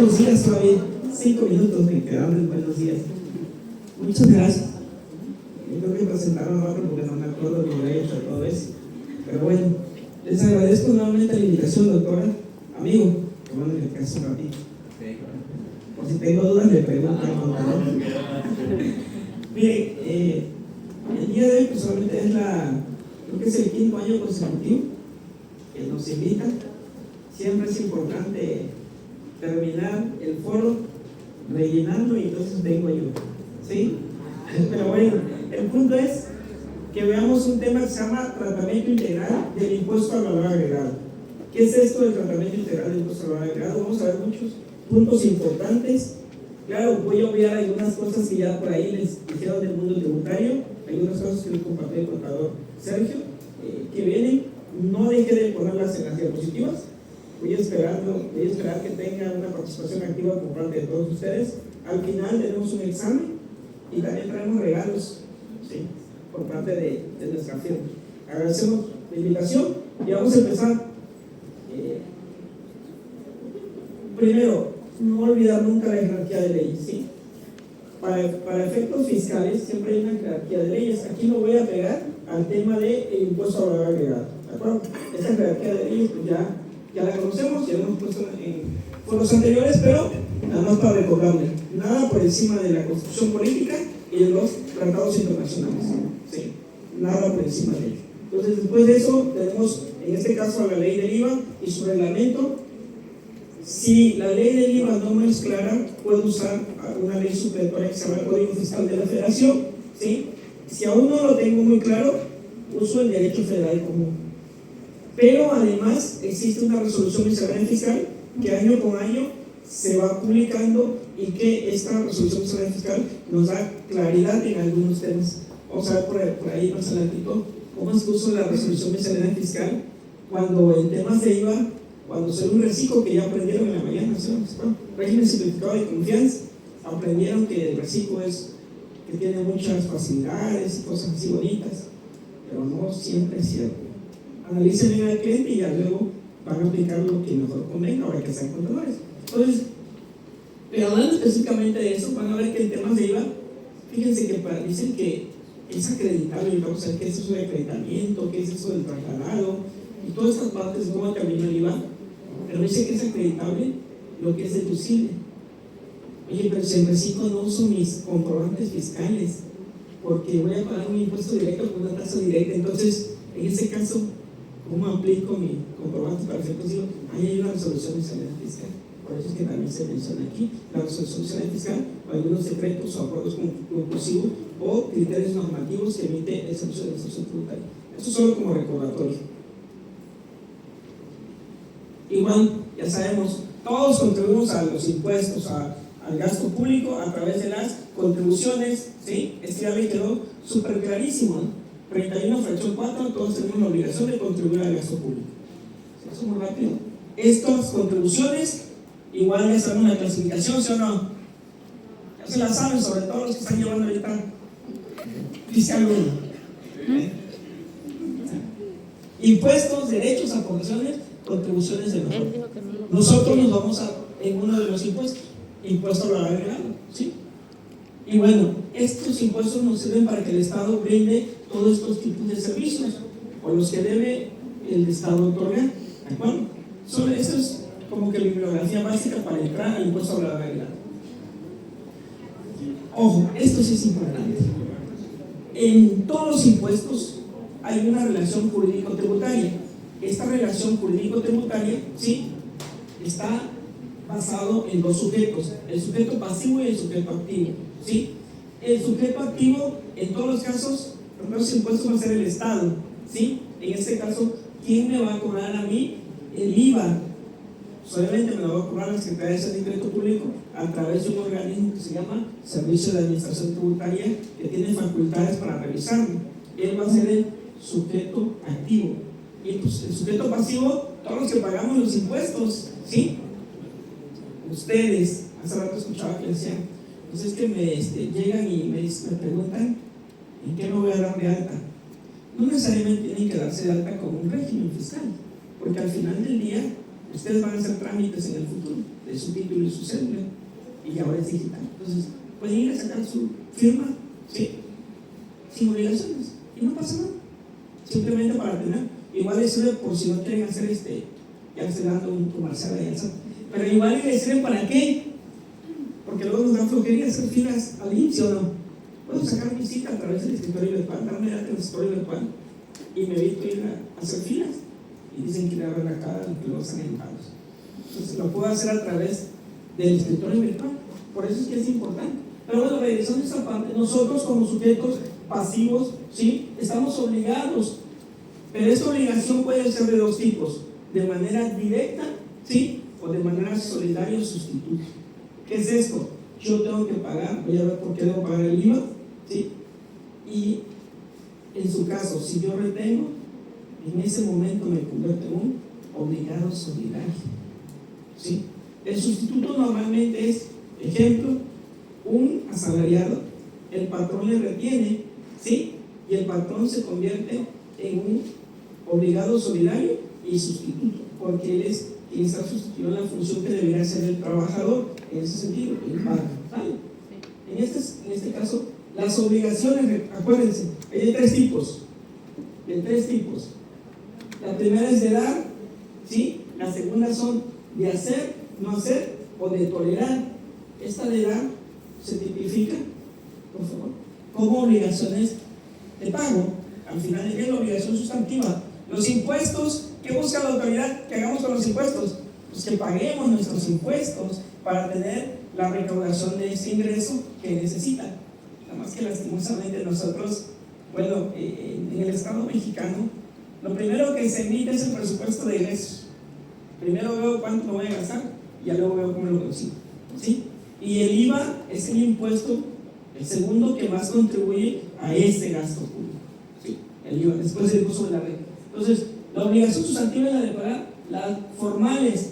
buenos días todavía. 5 minutos me quedaron. Buenos días. Muchas gracias. Yo creo que presentaron otro porque no me acuerdo lo que había hecho todo eso. Pero bueno, les agradezco nuevamente la invitación, doctora. Amigo, que bueno que te hace un ratito. Por si tengo dudas, le pregunto al contador. Mire, el día de hoy personalmente es creo que es el 5º año consecutivo que nos invita. Siempre es importante terminar el foro rellenando y entonces vengo yo, ¿sí? Pero bueno, el punto es que veamos un tema que se llama tratamiento integral del impuesto al valor agregado. ¿Qué es esto del tratamiento integral del impuesto al valor agregado? Vamos a ver muchos puntos importantes. Claro, voy a obviar algunas cosas que ya por ahí les dijeron del mundo tributario, algunas cosas que les compartió el contador Sergio, que vienen. No deje de ponerlas en las diapositivas. Voy a esperar que tenga una participación activa por parte de todos ustedes. Al final tenemos un examen y también traemos regalos, ¿sí?, por parte de nuestra firma. Agradecemos la invitación y vamos a empezar. Primero, no olvidar nunca la jerarquía de leyes, ¿sí? Para efectos fiscales siempre hay una jerarquía de leyes. Aquí lo voy a pegar al tema del impuesto al valor agregado, ¿de acuerdo? Esta jerarquía de leyes pues ya la conocemos, ya la hemos puesto en foros anteriores, pero nada más para recordarle, nada por encima de la Constitución política y de los tratados internacionales, ¿sí? Nada por encima de ello. Entonces, después de eso, tenemos en este caso la ley del IVA y su reglamento. Si la ley del IVA no me es clara, puedo usar una ley supletoria que se llama el Código Fiscal de la Federación, ¿sí? Si aún no lo tengo muy claro, uso el derecho federal común. Pero además existe una resolución miscelánea fiscal que año con año se va publicando y que esta resolución miscelánea fiscal nos da claridad en algunos temas. Vamos a ver por ahí más adelantito cómo es que uso la resolución miscelánea fiscal cuando en temas de IVA, cuando se ve un reciclo que ya aprendieron en la mañana, régimen simplificado de confianza, aprendieron que el reciclo que tiene muchas facilidades y cosas así bonitas, pero no siempre es cierto. Analicen bien al cliente y ya luego van a aplicar lo que mejor convenga ahora que sean contadores. Entonces, pero hablando específicamente de eso, van a ver que en temas de IVA, fíjense que dicen que es acreditable, vamos a ver qué es eso de acreditamiento, qué es eso del trasladado y todas estas partes de cómo camina el IVA, pero dice que es acreditable lo que es deducible. Oye, pero si en reciclo no uso mis comprobantes fiscales porque voy a pagar un impuesto directo con una tasa directa, entonces en ese caso, ¿cómo aplico mi comprobante para efectos? Digo, ahí hay una resolución miscelánea fiscal. Por eso es que también se menciona aquí la resolución miscelánea fiscal, o algunos decretos o acuerdos conclusivos o criterios normativos que emite el Servicio de Administración Tributaria. Esto solo como recordatorio. Igual, ya sabemos, todos contribuimos a los impuestos, al gasto público a través de las contribuciones, ¿sí? Esto ya me quedó súper clarísimo, ¿no? 31 fracción 4, todos tenemos la obligación de contribuir al gasto público. Eso es muy rápido. Estas contribuciones, igual ya saben la clasificación, ¿sí o no? Ya se la saben, sobre todo los que están llevando ahorita fiscal 1. Impuestos, derechos, aportaciones, contribuciones de mejor. Nosotros nos vamos en uno de los impuestos, impuesto al valor agregado, ¿sí? Y bueno, estos impuestos nos sirven para que el Estado brinde todos estos tipos de servicios o los que debe el Estado otorgar, ¿de acuerdo? Eso es como que la bibliografía básica para entrar al impuesto al valor agregado. Ojo, esto sí es importante. En todos los impuestos hay una relación jurídico-tributaria. Esta relación jurídico-tributaria, ¿sí?, está basado en dos sujetos, el sujeto pasivo y el sujeto activo, ¿sí? El sujeto activo, en todos los casos, los impuestos va a ser el Estado, ¿sí? En este caso, ¿quién me va a cobrar a mí el IVA? Solamente me lo va a cobrar la Secretaría de Crédito Público a través de un organismo que se llama Servicio de Administración Tributaria, que tiene facultades para revisarlo. Él va a ser el sujeto activo. Y pues el sujeto pasivo, todos los que pagamos los impuestos, ¿sí? Ustedes, hace rato escuchaba que decían, pues es que llegan y me preguntan ¿en qué me voy a dar de alta? No necesariamente tienen que darse de alta con un régimen fiscal, porque al final del día Ustedes van a hacer trámites en el futuro de su título y su cédula, y ahora es digital. Entonces, pueden ir a sacar su firma, ¿sí? Sin obligaciones, y no pasa nada. Simplemente para tener, igual les sirve por si no quieren hacer ya estoy dando un comercial ahí, pero igual les sirve para qué, porque luego nos dan flojería hacer filas al inicio, ¿o no? Puedo sacar mi cita a través del escritorio virtual, darme el escritorio virtual, y me evito ir a hacer filas, y dicen que le abren la cara y que luego están enojados. Entonces lo puedo hacer a través del escritorio virtual, por eso es que es importante. Pero bueno, regresando a esta parte, nosotros como sujetos pasivos, ¿sí? Estamos obligados, pero esta obligación puede ser de dos tipos: de manera directa, ¿sí? O de manera solidaria o sustituta. ¿Qué es esto? Yo tengo que pagar, voy a ver por qué debo pagar el IVA, ¿sí? Y en su caso, si yo retengo, en ese momento me convierto en un obligado solidario, ¿sí? El sustituto normalmente es, ejemplo, un asalariado, el patrón le retiene, ¿sí? Y el patrón se convierte en un obligado solidario y sustituto, porque él es quien está sustituyendo la función que debería hacer el trabajador, en ese sentido, el pago, ¿vale? En este caso, las obligaciones, acuérdense, hay de tres tipos. La primera es de dar, ¿sí? La segunda son de hacer, no hacer, o de tolerar. Esta de dar se tipifica, por favor, como obligaciones de pago. Al final de la obligación sustantiva. Los impuestos, ¿qué busca la autoridad que hagamos con los impuestos? Pues que paguemos nuestros impuestos para tener la recaudación de ese ingreso que necesitan. Nada más que lastimosamente nosotros, bueno, en el Estado mexicano, lo primero que se emite es el presupuesto de ingresos. Primero veo cuánto me voy a gastar y ya luego veo cómo lo consigo, ¿sí? Y el IVA es el impuesto, el segundo que más contribuye a este gasto público, ¿sí? El IVA, después el uso de la red. Entonces, la obligación sustantiva es la de pagar, las formales,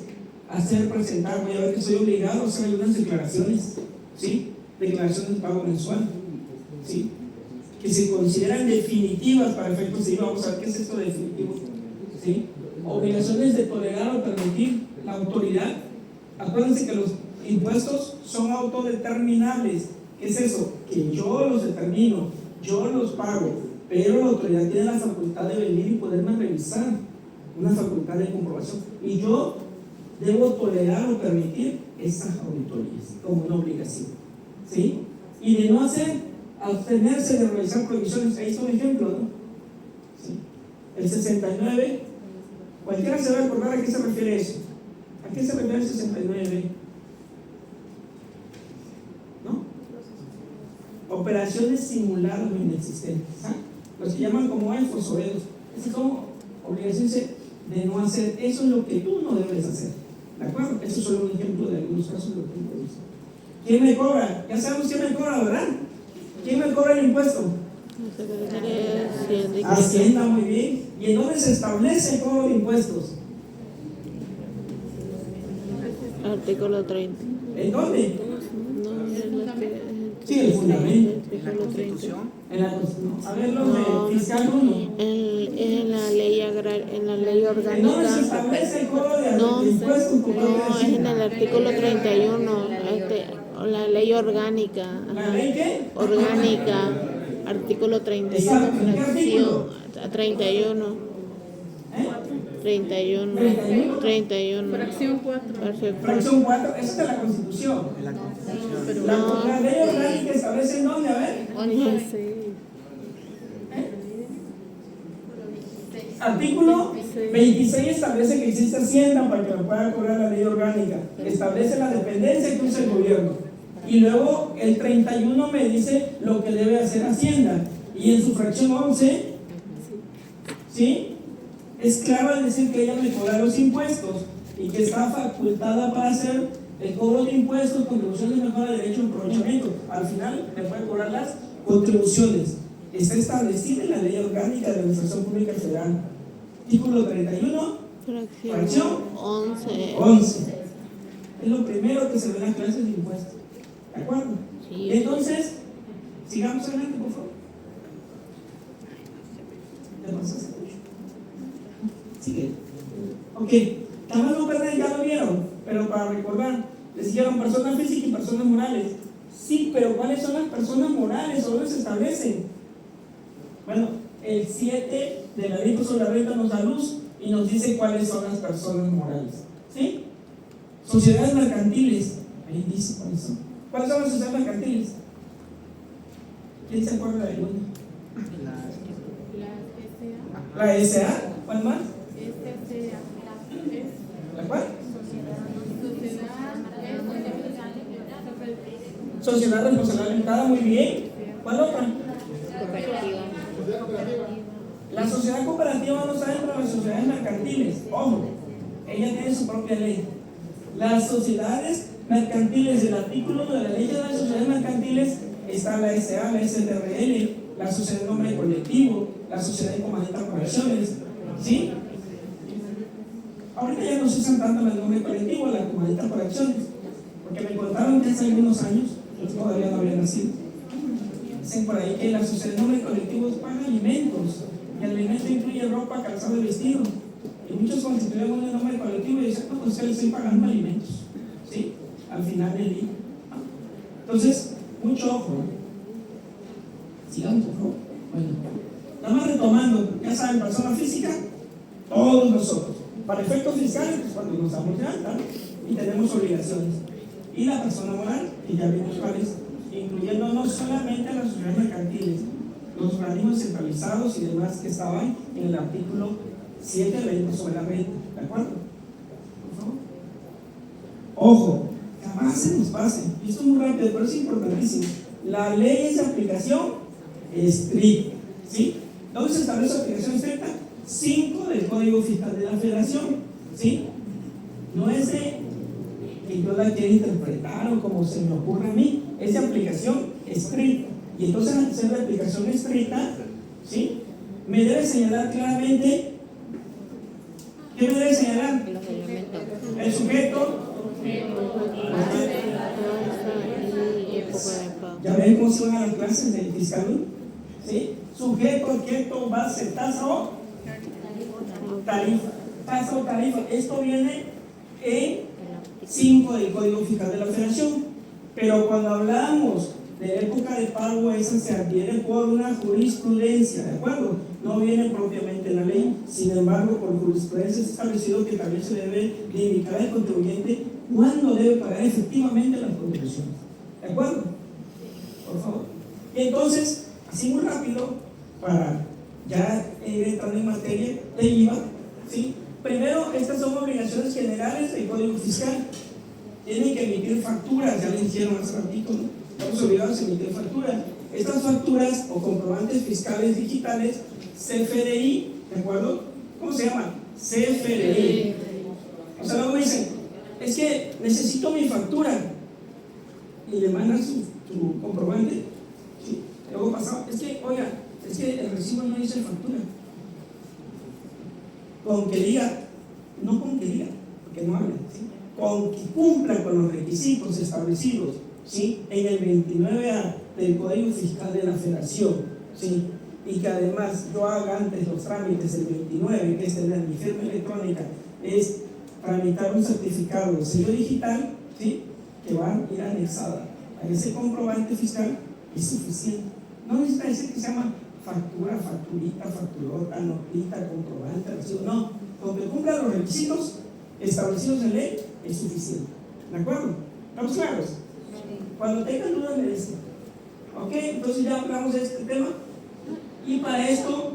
hacer presentar, voy a ver que soy obligado a hacer algunas declaraciones, ¿sí? Declaraciones de pago mensual, ¿sí? Que se consideran definitivas para efectos de IVA. Vamos a ver qué es esto de definitivo, ¿sí? Obligaciones de tolerar o permitir la autoridad. Acuérdense que los impuestos son autodeterminables. ¿Qué es eso? Que yo los determino, yo los pago, pero la autoridad tiene la facultad de venir y poderme revisar, una facultad de comprobación, y yo debo tolerar o permitir esas auditorías como una obligación, ¿sí? Y de no hacer, abstenerse de realizar prohibiciones. Ahí está un ejemplo, ¿no? ¿Sí? El 69, cualquiera se va a acordar a qué se refiere eso. ¿A qué se refiere el 69? ¿No? Operaciones simuladas o inexistentes, ¿ah? Los que llaman como EFOS o EDOS. Esas son obligaciones de no hacer. Eso es lo que tú no debes hacer, ¿de acuerdo? Eso es solo un ejemplo de algunos casos de lo que hemos visto. ¿Quién me cobra? Ya sabemos quién me cobra, ¿verdad? ¿Quién me cobra el impuesto? Hacienda, muy bien. ¿Y en dónde se establece el cobro de impuestos? Artículo 30. ¿En dónde? No, Sí, el fundamento. En la Constitución. En la Constitución. A ver, los de fiscal 1. En la ley en la ley orgánica. ¿En dónde se establece el cobro de impuestos? No, es en el artículo 31. La ley orgánica. ¿La ley qué? Orgánica. Artículo 31. Fracción 31. ¿Eh? 31. Fracción 4. Fracción 4, esa es de la Constitución. La ley orgánica establece en dónde, a ver. Artículo 26 establece que existe Hacienda para que lo pueda cobrar la ley orgánica. Establece la dependencia que usa el gobierno. Y luego el 31 me dice lo que debe hacer Hacienda. Y en su fracción 11, ¿sí? Es claro al decir que ella me cobra los impuestos y que está facultada para hacer el cobro de impuestos, contribuciones de mejora de derecho al aprovechamiento. Al final me puede cobrar las contribuciones. Está establecida en la ley orgánica de la Administración Pública Federal. Artículo 31, fracción 11. Es lo primero que se ve en las clases de impuestos. ¿De acuerdo? Sí. Entonces, sigamos adelante, por favor. ¿Ya pasaste? Sigue. Ok, para no perder para recordar. Les dijeron personas físicas y personas morales. Sí, pero ¿cuáles son las personas morales? ¿O dónde se establecen? Bueno, el 7 de la ley sobre la renta nos da luz y nos dice cuáles son las personas morales. ¿Sí? Sociedades mercantiles. Ahí dice cuáles son. ¿Cuáles son las sociedades mercantiles? ¿Quién se acuerda de alguna? La SA. ¿Cuál más? ¿La cuál? Sociedad responsable limitada, muy bien. ¿Cuál otra? Cooperativa. La sociedad cooperativa no está dentro de las sociedades mercantiles. Ojo, ella tiene su propia ley. Las sociedades mercantiles, el artículo de la ley de las sociedades mercantiles está la SA, la SRL, la sociedad de nombre colectivo, la sociedad de comandita por acciones. ¿Sí? Ahorita ya no se usan tanto el nombre colectivo, la comandita por acciones, porque me contaron que hace algunos años, yo todavía no había nacido, dicen por ahí que la sociedad de nombre colectivo paga alimentos, y el alimento incluye ropa, calzado y vestido. Y muchos constituyen un nombre colectivo y dicen, no, pues que les estoy pagando alimentos. ¿Sí? Al final del día. Entonces, mucho ojo. Sigamos, por favor. Bueno, nada más retomando, ya saben, persona física, todos nosotros. Para efectos fiscales, pues cuando nos damos de alta y tenemos obligaciones. Y la persona moral, que ya vimos cuáles, incluyendo no solamente a las sociedades mercantiles, los organismos centralizados y demás que estaban en el artículo 7 de la ley sobre la renta. ¿De acuerdo? Por favor. Ojo, jamás se nos pase. Y esto es muy rápido, pero es importantísimo. La ley es de aplicación estricta. ¿Sí? ¿Dónde se establece la aplicación estricta? 5 del Código Fiscal de la Federación. ¿Sí? No es de que yo la quiera interpretar o como se me ocurra a mí, es de aplicación estricta. Y entonces, al ser de aplicación estricta, ¿sí? Me debe señalar claramente. ¿Qué me debe señalar? Los elementos. El sujeto. ¿Ya ven cómo se van a las clases del fiscal? ¿Sí? Sujeto, objeto, base, tasa o tarifa. Tasa o tarifa. Esto viene en 5 del Código Fiscal de la Federación. Pero cuando hablamos de época de pago, esa se adquiere por una jurisprudencia, ¿de acuerdo? No viene propiamente en la ley. Sin embargo, por jurisprudencia es establecido que también se debe de indicar al contribuyente cuándo debe pagar efectivamente las contribuciones. ¿De acuerdo? Por favor. Y entonces, así muy rápido, para ya ir entrando en materia de IVA, ¿sí? Primero, estas son obligaciones generales del Código Fiscal. Tienen que emitir facturas, ya les dijeron hace ratito, ¿no? Estamos obligados a emitir facturas. Estas facturas o comprobantes fiscales digitales, CFDI, ¿de acuerdo? ¿Cómo se llama? CFDI. O sea, luego dicen, es que necesito mi factura. Y le mandan su comprobante. ¿Sí? Luego pasaba, es que, oiga, es que el recibo no dice factura. Con que diga, no con que diga, porque no habla, ¿sí? Con que cumpla con los requisitos establecidos, ¿sí? En el 29A del Código Fiscal de la Federación, ¿sí? Y que además yo haga antes los trámites del 29, que es tener mi firma electrónica, es tramitar un certificado de sello digital, ¿sí? Que va a ir anexada a ese comprobante fiscal, es suficiente. No necesita decir que se llama factura, facturita, facturota, notita, comprobante, recibo. No, con que cumpla los requisitos establecidos en ley es suficiente. ¿De acuerdo? ¿Estamos claros? Cuando tengan dudas me dicen. Ok, entonces ya hablamos de este tema. Y para esto,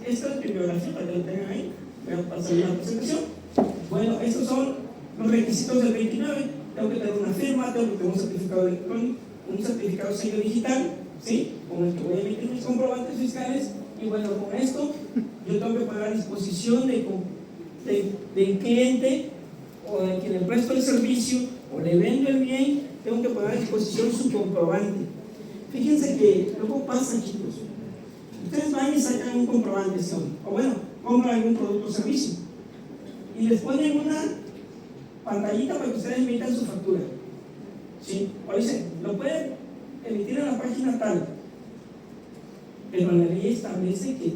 esta es bibliografía para que lo tengan ahí. Voy a pasar la presentación. Bueno, estos son los requisitos del 29. Tengo que tener una firma, tengo que tener un certificado electrónico, un certificado de sello digital, ¿sí? Con el que voy a emitir mis comprobantes fiscales. Y bueno, con esto yo tengo que poner a disposición del cliente o de quien le presto el servicio o le vendo el bien, tengo que poner a disposición su comprobante. Fíjense que luego pasa, chicos, ustedes van y sacan un comprobante, ¿sí? O bueno, compran algún producto o servicio y les ponen una pantallita para que ustedes emitan su factura, ¿sí? O dicen, lo pueden emitir en la página tal, pero la ley establece que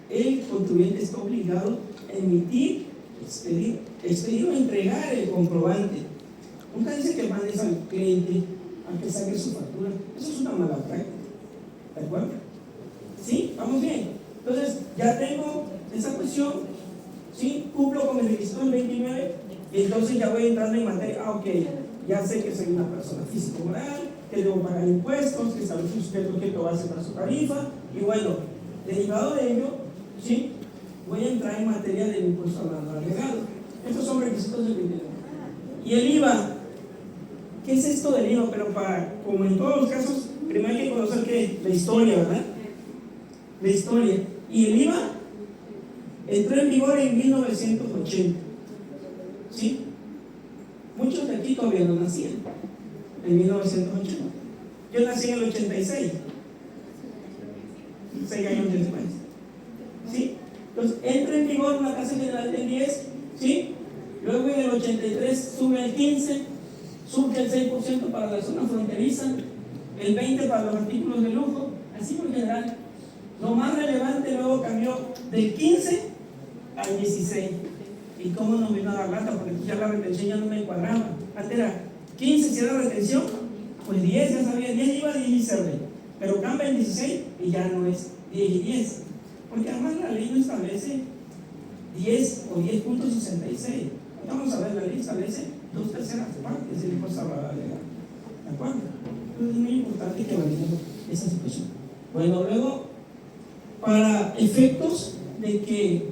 el contribuyente está obligado a emitir expedir o entregar el comprobante. Nunca dice que mandes al cliente a que saque su factura. Eso es una mala práctica. ¿De acuerdo? ¿Sí? ¿Vamos bien? Entonces, ya tengo esa cuestión, ¿sí? Cumplo con el requisito del 29, y entonces ya voy entrando en materia. Ok, ya sé que soy una persona físico-moral, que debo pagar impuestos, que establece usted el objeto base para su tarifa, y bueno, derivado de ello, ¿sí? Voy a entrar en materia del impuesto al valor agregado. Estos son requisitos del 29. Y el IVA, ¿qué es esto del IVA? Pero como en todos los casos, primero hay que conocer que la historia, ¿verdad? La historia. Y el IVA entró en vigor en 1980. ¿Sí? Muchos de aquí todavía no nacían en 1980. Yo nací en el 86, 6 años después. ¿Sí? Entonces entra en vigor una tasa general del 10, ¿sí? Luego en el 83 sube al 15, surge el 6% para la zona fronteriza, el 20% para los artículos de lujo, así por general. Lo más relevante luego cambió del 15 al 16. ¿Y cómo nos vino a dar lata? Porque ya la retención ya no me encuadraba. Antes era 15 si era retención, pues 10 ya sabía, 10 iba, 10 y se ve. Pero cambia en 16 y ya no es 10 y 10. Porque además la ley no establece 10 o 10.66. Vamos a ver, la ley establece 2/3 partes del impuesto al valor agregado. ¿De acuerdo? Entonces es muy importante que validemos esa situación. Bueno, luego, para efectos de que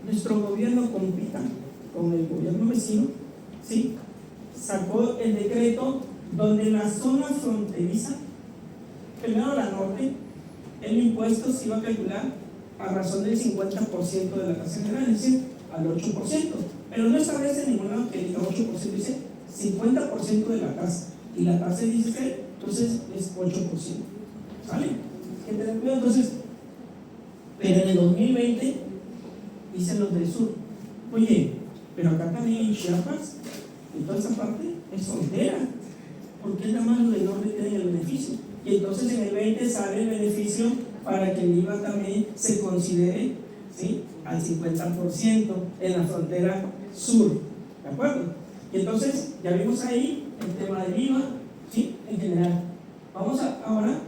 nuestro gobierno compita con el gobierno vecino, ¿sí? Sacó el decreto donde la zona fronteriza, primero la norte, el impuesto se iba a calcular a razón del 50% de la tasa general, es decir, al 8%, pero no establece ningún lado que diga 8%, dice 50% de la tasa, y la tasa es 16, entonces es 8%. ¿Sale? Que tener cuidado. Entonces, pero en el 2020 dicen los del sur, oye, pero acá también en Chiapas, en toda esa parte es frontera, ¿por qué nada más los del norte tienen el beneficio? Y entonces en el 20 sale el beneficio para que el IVA también se considere, ¿sí?, al 50% en la frontera sur. ¿De acuerdo? Y entonces ya vimos ahí el tema del IVA, ¿sí?, en general. Vamos ahora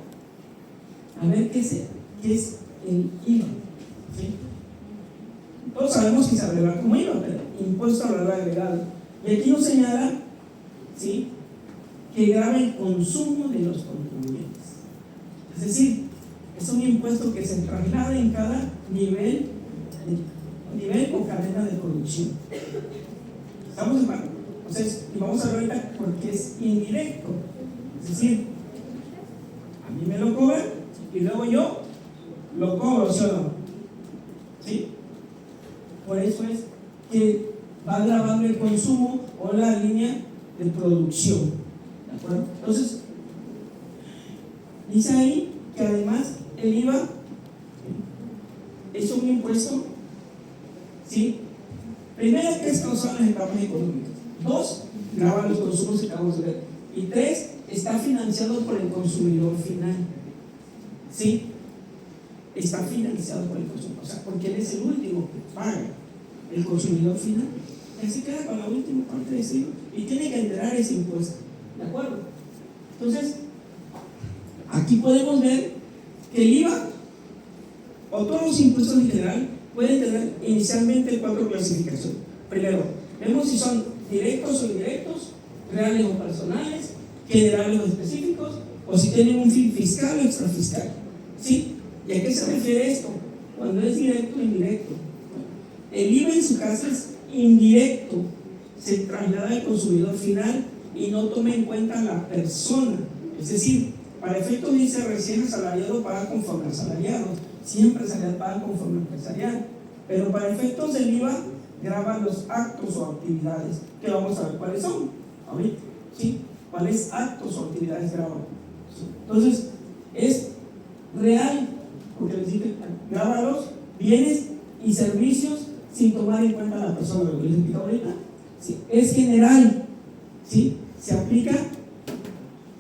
a ver qué es el IVA. ¿Sí? Todos sabemos que se abreva como IVA, pero impuesto al valor agregado. Y aquí nos señala, ¿sí?, que grava el consumo de los contribuyentes. Es decir, es un impuesto que se traslada en cada nivel o cadena de producción. ¿Estamos de acuerdo? Entonces, y vamos a ver ahorita por qué es indirecto. Es decir, a mí me lo cobran y luego yo lo cobro, ¿sí o no? ¿Sí? Por eso es que va grabando el consumo o la línea de producción. ¿De acuerdo? Entonces, dice ahí que además el IVA es un impuesto, ¿sí? Primero, que son las etapas económicas. 2, graba los consumos que acabamos de ver. Y 3, está financiado por el consumidor final. ¿Sí? Está financiado por el consumidor, o sea, porque él es el último que paga, el consumidor final. Él se queda con la última parte de ese IVA y tiene que enterar ese impuesto. ¿De acuerdo? Entonces, aquí podemos ver que el IVA o todos los impuestos en general pueden tener inicialmente 4 clasificaciones. Primero, vemos si son directos o indirectos, reales o personales, generales o específicos, o si tienen un fin fiscal o extrafiscal. ¿Sí? ¿Y a qué se refiere esto? Cuando es directo o indirecto. El IVA en su caso es indirecto, se traslada al consumidor final y no toma en cuenta a la persona. Es decir, para efectos dice recién asalariado paga conforme asalariado, si empresarial paga conforme empresarial, pero para efectos del IVA graba los actos o actividades, que vamos a ver cuáles son ahorita, ¿sí? ¿Cuáles actos o actividades graban? ¿Sí? Entonces, es real, porque les dice, graba los bienes y servicios sin tomar en cuenta a la persona, lo que les explico ahorita. ¿Sí? Es general, ¿sí? Se aplica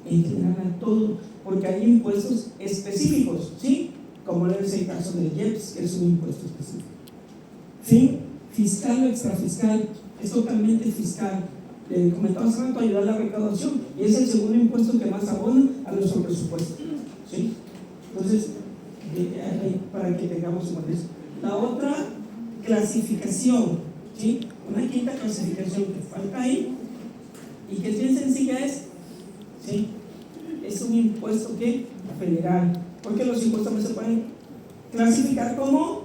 en general a todo, porque hay impuestos específicos, ¿sí? Como es el caso del IEPS, que es un impuesto específico. Fin fiscal o extrafiscal, es totalmente fiscal. Comentamos hace rato, ayudar a la recaudación, y es el segundo impuesto que más abona a nuestro presupuesto, ¿sí? Entonces, para que tengamos en cuenta eso. La otra clasificación, ¿sí? Una quinta clasificación que falta ahí y que es bien sencilla ¿sí? Es un impuesto que federal, porque los impuestos no se pueden clasificar como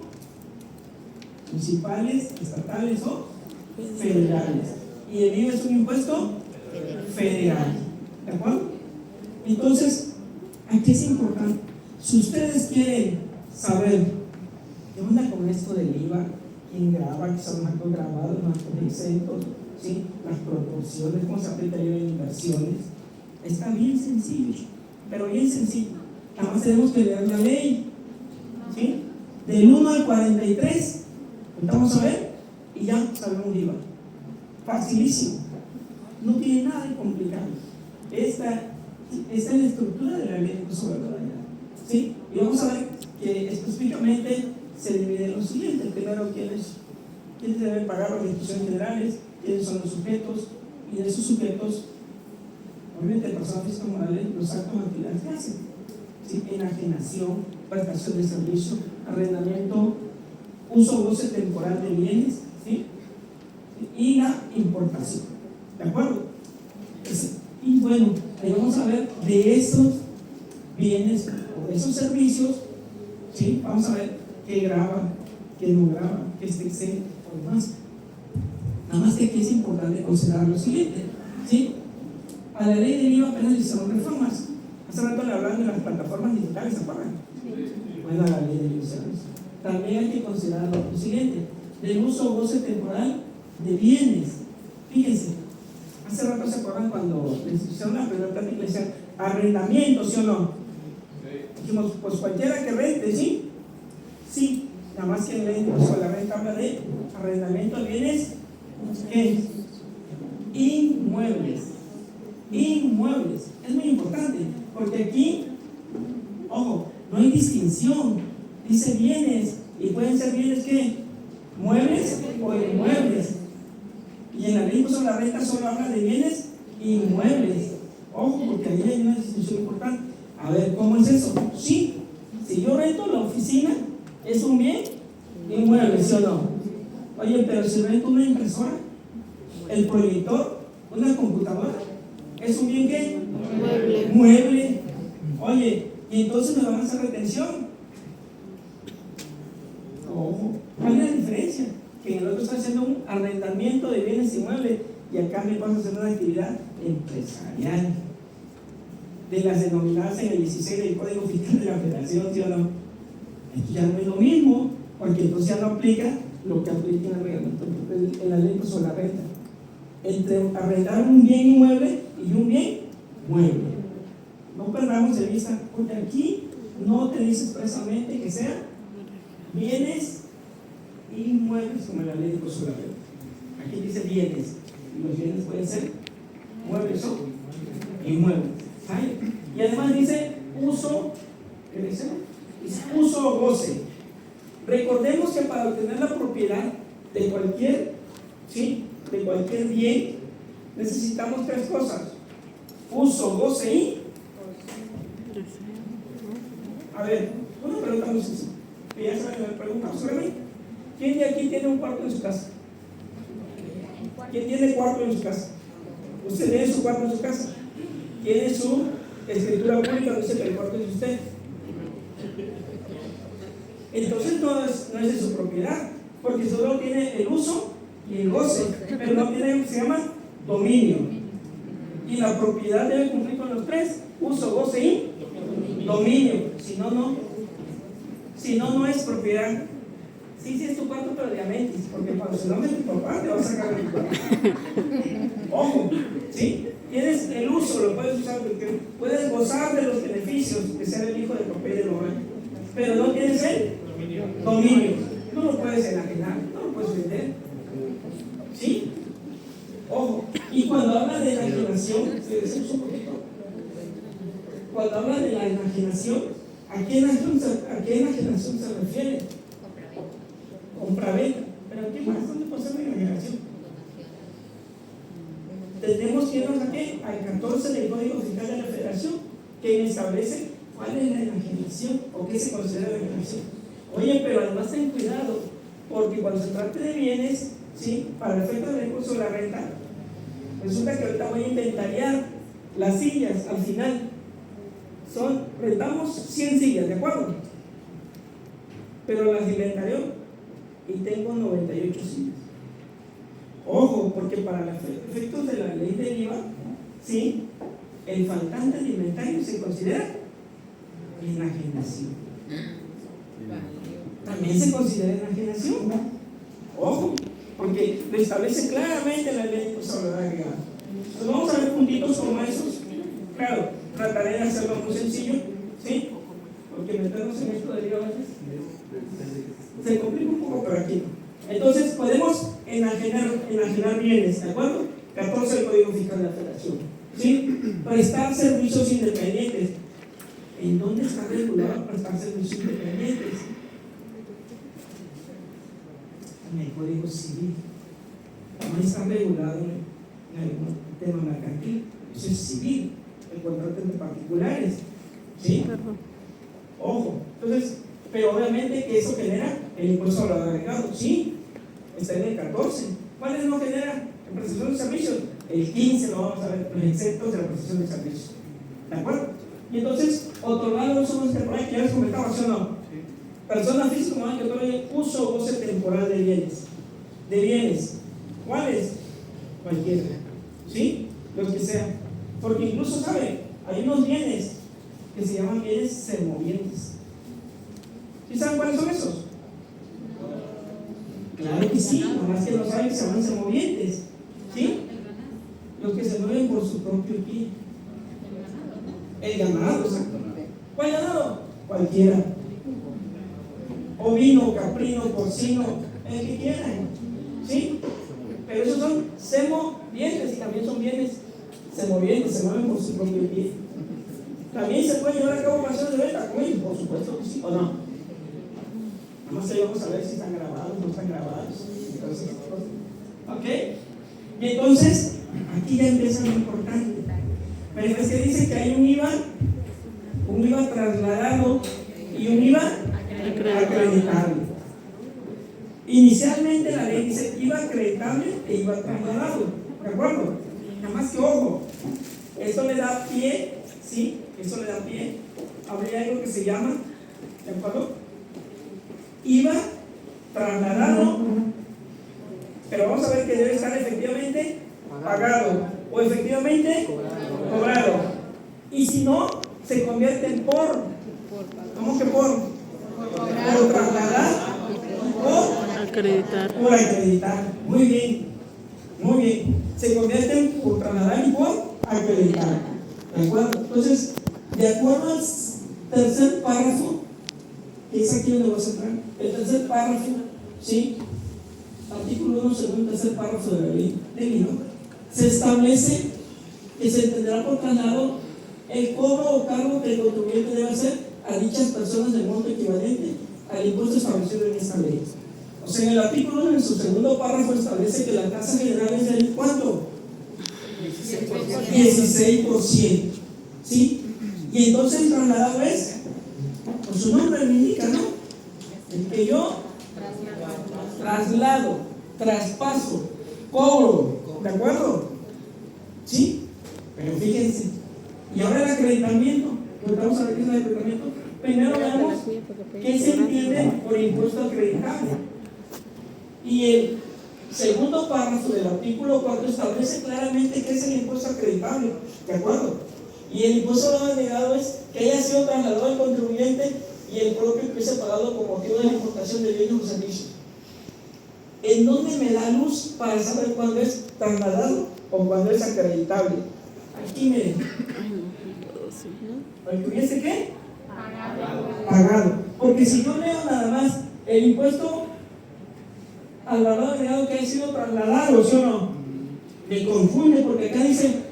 municipales, estatales o federales, y el IVA es un impuesto federal, ¿de acuerdo? Entonces, aquí es importante, si ustedes quieren saber qué onda con esto del IVA, quién graba, qué son los actos grabados, los actos exentos, ¿sí? Las proporciones, cómo se aplica el IVA en inversiones, está bien sencillo, pero bien sencillo. Nada más tenemos que leer la ley, ¿sí? Del 1 al 43, vamos a ver, y ya sabemos IVA. Facilísimo, no tiene nada de complicado. Esta es la estructura de la ley sobre la verdad, ¿sí? Y vamos a ver que específicamente se divide en lo siguiente. Primero, quiénes deben pagar las instituciones federales, quiénes son los sujetos, y de esos sujetos, obviamente, personas físicas morales, los actos de actividades que hacen, ¿sí? Enajenación, prestación de servicio, arrendamiento, uso o goce temporal de bienes, ¿sí? Y la importación, ¿de acuerdo? Y bueno, ahí vamos a ver de esos bienes o de esos servicios, ¿sí? Vamos a ver qué graba, qué no graba, qué está exento o demás. Nada más que aquí es importante considerar lo siguiente, ¿sí? A la ley del IVA apenas le hicieron reformas. Hace rato le hablaban de las plataformas digitales, ¿se acuerdan? Bueno, a la ley del IVA. También hay que considerar lo siguiente, del uso o goce temporal de bienes. Fíjense, hace rato se acuerdan cuando les hicieron la primera plática y le decían arrendamiento, ¿sí o no? Dijimos, pues cualquiera que rente, ¿sí? Sí, nada más que la renta habla de arrendamiento de bienes, ¿qué? Inmuebles. Inmuebles, es muy importante, porque aquí, ojo, no hay distinción, dice bienes, y pueden ser bienes, ¿qué? Muebles o inmuebles. Y en la ley sobre la renta solo habla de bienes inmuebles. Ojo, porque ahí hay una distinción importante. A ver, ¿cómo es eso? Sí, si yo rento la oficina, ¿es un bien inmueble, sí o no? Oye, pero si rento una impresora, el proyector, una computadora, ¿es un bien qué? Mueble. Mueble. Oye, y entonces me van a hacer retención. Ojo, ¿cuál es la diferencia? Que en el otro está haciendo un arrendamiento de bienes inmuebles y acá me pasa a hacer una actividad empresarial de las denominadas en el 16 del Código Fiscal de la Federación, ¿sí o no? Esto ya no es lo mismo, porque entonces ya no aplica lo que aplica en el reglamento, en la ley sobre la renta, entre arrendar un bien inmueble y un bien mueble. No perdamos de vista, porque aquí no te dice expresamente que sea bienes inmuebles como en la ley de sobre la renta. Aquí dice bienes, y los bienes pueden ser muebles o inmuebles. ¿Sabe? Y además dice uso, ¿qué dice? Dice uso o goce. Recordemos que para obtener la propiedad de cualquier, ¿sí? De cualquier bien, necesitamos tres cosas: uso, goce y. A ver, una pregunta muy sencilla. Que ya saben la pregunta, observen. ¿Quién de aquí tiene un cuarto en su casa? ¿Quién tiene cuarto en su casa? ¿Usted tiene su cuarto en su casa? ¿Tiene su escritura pública donde dice que el cuarto es de usted? Entonces no es de su propiedad, porque solo tiene el uso y el goce, pero no tiene lo que se llama dominio. Y la propiedad debe cumplir con los tres: uso, goce y dominio. Si no, no. Si no, no es propiedad. Sí, es tu cuarto, pero de amentis, porque cuando se lo mete tu papá, te va a sacar de tu cuarto. Ojo, ¿sí? Tienes el uso, lo puedes usar, porque puedes gozar de los beneficios de ser el hijo del papá y del mamá, pero no tienes el dominio. No lo puedes enajenar, no lo puedes vender. ¿Sí? Ojo, y cuando habla de enajenación, cuando habla de la enajenación, ¿a qué enajenación se refiere? Compra-venta. ¿Pero qué más? ¿Dónde tenemos que irnos a qué? Al 14 del Código Fiscal de la Federación, que establece cuál es la enajenación o qué se considera la enajenación. Oye, pero además ten cuidado, porque cuando se trate de bienes, ¿sí? Para el efecto del recurso de la renta, resulta que ahorita voy a inventariar las sillas al final. Rentamos 100 sillas, ¿de acuerdo? Pero las inventario y tengo 98 sillas. Ojo, porque para los efectos de la ley del IVA, ¿sí? El faltante de inventario se considera enajenación. También se considera enajenación. Ojo, porque lo establece claramente la ley sobre la agregada. Entonces vamos a ver puntitos como esos. Claro, trataré de hacerlo muy sencillo, ¿sí? Porque meternos en esto de IVA a veces se complica un poco, pero aquí no. Entonces podemos enajenar bienes, ¿de acuerdo? 14 del Código Fiscal de la Federación, ¿sí? Prestar servicios independientes. ¿En dónde está regulado prestar servicios independientes? En el Código Civil. No está regulado en algún tema mercantil. Eso es civil, el contrato entre particulares, ¿sí? Ojo, entonces, pero obviamente que eso genera el impuesto al valor agregado, ¿sí? Está en el 14. ¿Cuáles no generan? En prestación de servicios. El 15 lo vamos a ver, los exentos de la prestación de servicios. ¿De acuerdo? Y entonces, otorgar los usos temporales, que ya les comentaba, ¿sí o no? Persona física humana que otorgue uso o goce temporal de bienes. De bienes. ¿Cuáles? Cualquiera. ¿Sí? Los que sean. Porque incluso, ¿sabe? Hay unos bienes que se llaman bienes semovientes. ¿Sí saben cuáles son esos? Claro que sí, nomás que no saben que se llaman semovientes. ¿Sí? Los que se mueven por su propio pie. El ganado, exactamente. ¿Cuál ganado? Cualquiera. Ovino, caprino, porcino, el que quieran. ¿Sí? Pero esos son semovientes y también son bienes semovientes, se mueven por su propio pie. También se puede llevar a cabo operaciones de venta con ellos, por supuesto que sí, o no. Nomás ahí vamos a ver si están grabados o no están grabados. Entonces, ¿ok? Y entonces, aquí ya empieza lo importante. Pero es que dice que hay un IVA trasladado y un IVA acreditable. Inicialmente la ley dice IVA acreditable e IVA trasladado, ¿de acuerdo? Nada más que ojo, esto le da pie, ¿sí? Eso le da pie. Habría algo que se llama, ¿de acuerdo? IVA trasladado, pero vamos a ver que debe estar efectivamente pagado o efectivamente cobrado. Y si no, se convierte en por. ¿Cómo que por? Por trasladar o acreditar. Por acreditar. Muy bien, muy bien. Se convierte en por trasladar y por acreditar. ¿De acuerdo? Entonces, de acuerdo al tercer párrafo, que es aquí donde voy a centrar, el tercer párrafo, ¿sí? Artículo 1, segundo, tercer párrafo de la ley del IVA, se establece que se entenderá por traslado el cobro o cargo que el contribuyente debe hacer a dichas personas de monto equivalente al impuesto establecido en esta ley. O sea, en el artículo 1, en su segundo párrafo, establece que la tasa general es del ¿cuánto? 16%. ¿Sí? Y entonces el trasladado es, por su nombre me indica, ¿no? El que yo traslado, traspaso, cobro, ¿de acuerdo? ¿Sí? Pero fíjense, y ahora el acreditamiento, vamos a ver qué es el acreditamiento. Primero veamos qué se entiende por impuesto acreditable. Y el segundo párrafo del artículo 4 establece claramente qué es el impuesto acreditable, ¿de acuerdo? Y el impuesto al valor agregado es que haya sido trasladado al contribuyente y el propio que hubiese pagado con motivo de la importación de bienes o servicios. ¿En dónde me da luz para saber cuándo es trasladado o cuándo es acreditable? Aquí miren. ¿Para que hubiese qué? Pagado. Porque si yo leo nada más el impuesto al valor agregado que haya sido trasladado, ¿sí o no? Me confunde porque acá dice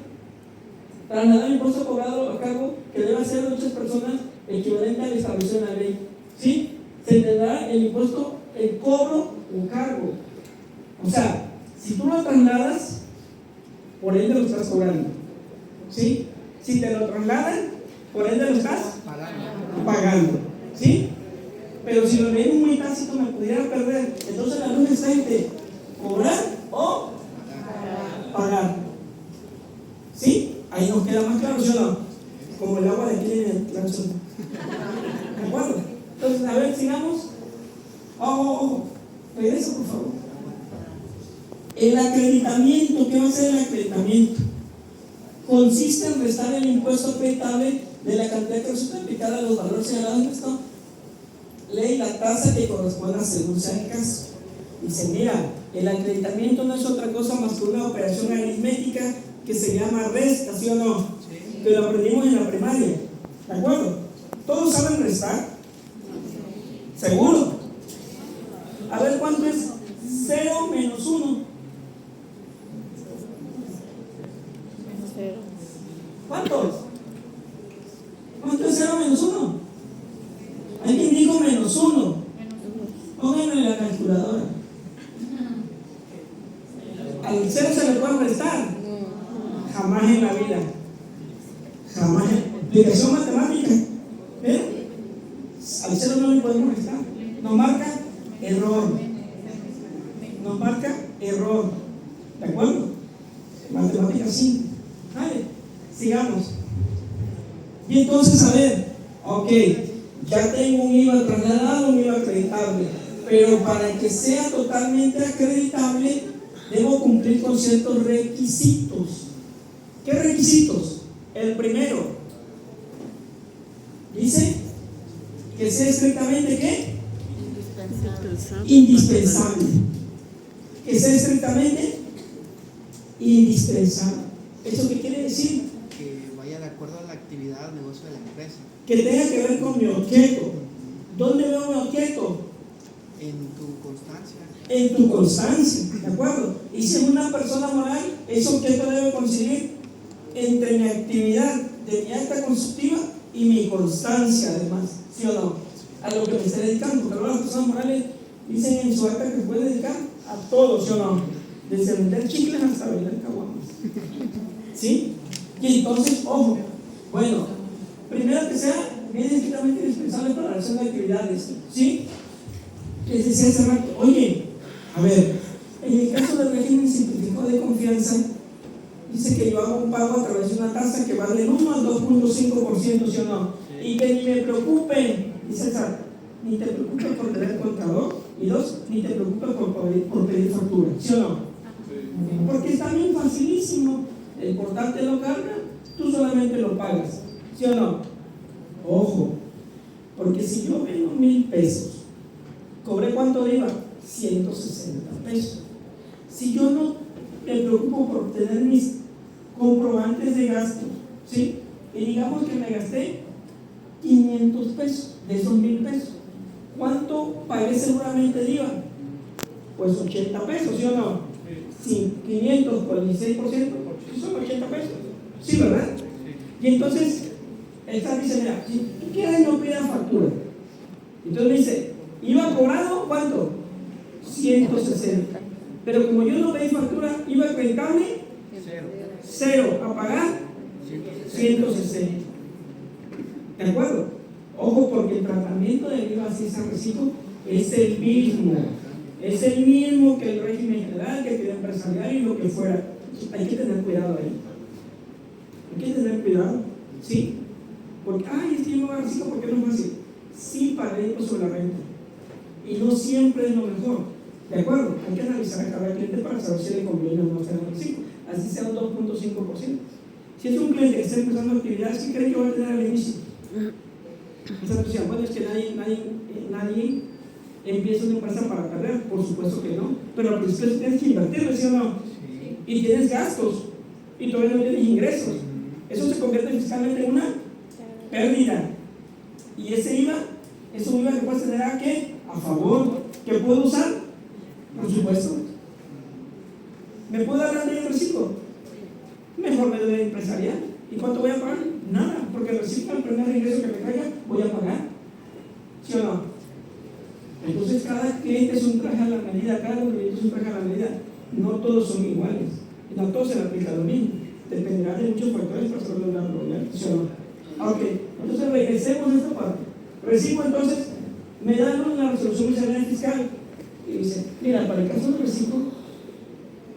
trasladar el impuesto cobrado a cargo que debe hacer de muchas personas equivalente al establecido en la ley. ¿Sí? Se tendrá el impuesto, el cobro o cargo. O sea, si tú lo trasladas, por ende lo estás cobrando. ¿Sí? Si te lo trasladan, por ende lo estás pagando. ¿Sí? Pero si lo leemos muy tácito me pudiera perder. Entonces la luz está entre cobrar o pagar. ¿Sí? Ahí nos queda más claro, ¿sí o no? Como el agua de aquí en el lanzón. ¿De acuerdo? Entonces, a ver, sigamos. Ojo. Regresa, por favor. El acreditamiento, ¿qué va a ser el acreditamiento? Consiste en restar el impuesto acreditable de la cantidad que resulta aplicada a los valores señalados en esta ley, la tasa que corresponda según sea el caso. Dice, mira, el acreditamiento no es otra cosa más que una operación aritmética que se llama resta, ¿sí o no? Sí. Que lo aprendimos en la primaria, ¿de acuerdo? ¿Todos saben restar? ¿Seguro? A ver, ¿cuánto es 0 menos 1? ¿Cuántos? ¿Cuánto es 0 menos 1? ¿Alguien dijo menos 1? Pónganlo en la calculadora. ¿Al 0 se le puede restar? Jamás en la vida. Jamás. Explicación matemática. ¿Pero? Al 0 no le podemos restar. Nos marca error. Nos marca error. ¿De acuerdo? Matemática simple. Vale, sigamos. Y entonces, a ver, ok, ya tengo un IVA trasladado, un IVA acreditable, pero para que sea totalmente acreditable, debo cumplir con ciertos requisitos. ¿Qué requisitos? El primero, dice que sea estrictamente ¿qué? Indispensable. Que sea estrictamente indispensable. ¿Eso qué quiere decir? Que vaya de acuerdo a la actividad o negocio de la empresa. Que tenga que ver con mi objeto. ¿Dónde veo mi objeto? En tu constancia. En tu constancia, ¿de acuerdo? Y si es una persona moral, ese objeto debe coincidir entre mi actividad de mi acta constitutiva y mi constancia, además, ¿sí o no? A lo que me esté dedicando, porque ahora las personas morales dicen en su acta que se puede dedicar a todo, ¿sí o no? Desde vender chicles hasta vender caguamas. ¿Sí? Y entonces, ojo, bueno, primero que sea bien estrictamente indispensable para la realización de actividades, ¿sí? Les decía hace rato, oye, a ver, en el caso del régimen simplificado de confianza, dice que yo hago un pago a través de una tasa que va del 1 al 2.5%, ¿sí o no? Y que ni me preocupen, dice César, ni te preocupes por tener contador, y dos, ni te preocupes por pedir factura, ¿sí o no? Porque está bien facilísimo, el portal te lo carga, tú solamente lo pagas, ¿sí o no? Ojo, porque si yo vendo 1,000 pesos, ¿cobré cuánto de IVA? 160 pesos. Si yo no me preocupo por tener mis comprobantes de gasto, ¿sí? Y digamos que me gasté 500 pesos de esos 1,000 pesos, ¿cuánto pagué seguramente de IVA? Pues 80 pesos, ¿sí o no? Sí, 500 por el 16%, son 80 pesos. Sí, ¿verdad? Y entonces, esta dice, mira, si tú quieres no pidas factura. Entonces me dice, ¿IVA cobrado cuánto? 160. Pero como yo no pedí factura, ¿IVA acreditable? 0. ¿A pagar? 160. ¿De acuerdo? Ojo, porque el tratamiento del IVA así es recibo es el mismo. Es el mismo que el régimen general, que el empresarial y lo que fuera. Hay que tener cuidado ahí. Hay que tener cuidado. ¿Sí? Porque, ay, es que yo me voy a reciclo porque no es fácil. Sí pagué impuesto sobre la renta. Y no siempre es lo mejor. ¿De acuerdo? Hay que analizar a cada cliente para saber si le conviene o no hacer el reciclo. Así sea un 2.5%. Si es un cliente que está empezando actividades, ¿qué cree que va a tener al inicio? Esa decisión, bueno, es que nadie empieza una empresa para perder, por supuesto que no. Pero al principio tienes que invertir, ¿sí o no? Sí. Y tienes gastos, y todavía no tienes ingresos. Eso se convierte fiscalmente en una pérdida. Y ese IVA, es un IVA que puedes tener a qué? A favor. ¿Que puedo usar? Por supuesto. ¿Me puedo hablar de reciclo? Mejor me doy de empresarial. ¿Y cuánto voy a pagar? Nada, porque el reciclo, el primer ingreso que me traiga, voy a pagar. ¿Sí o no? Entonces cada cliente es un traje a la medida, cada movimiento es un traje a la medida. No todos son iguales. Y no a todos se le aplica lo mismo. Dependerá de muchos factores para hacerlo una probabilidad. Ok, entonces regresemos a esta parte. Recibo entonces, me dan una resolución miscelánea fiscal y dice, mira, para el caso del recibo,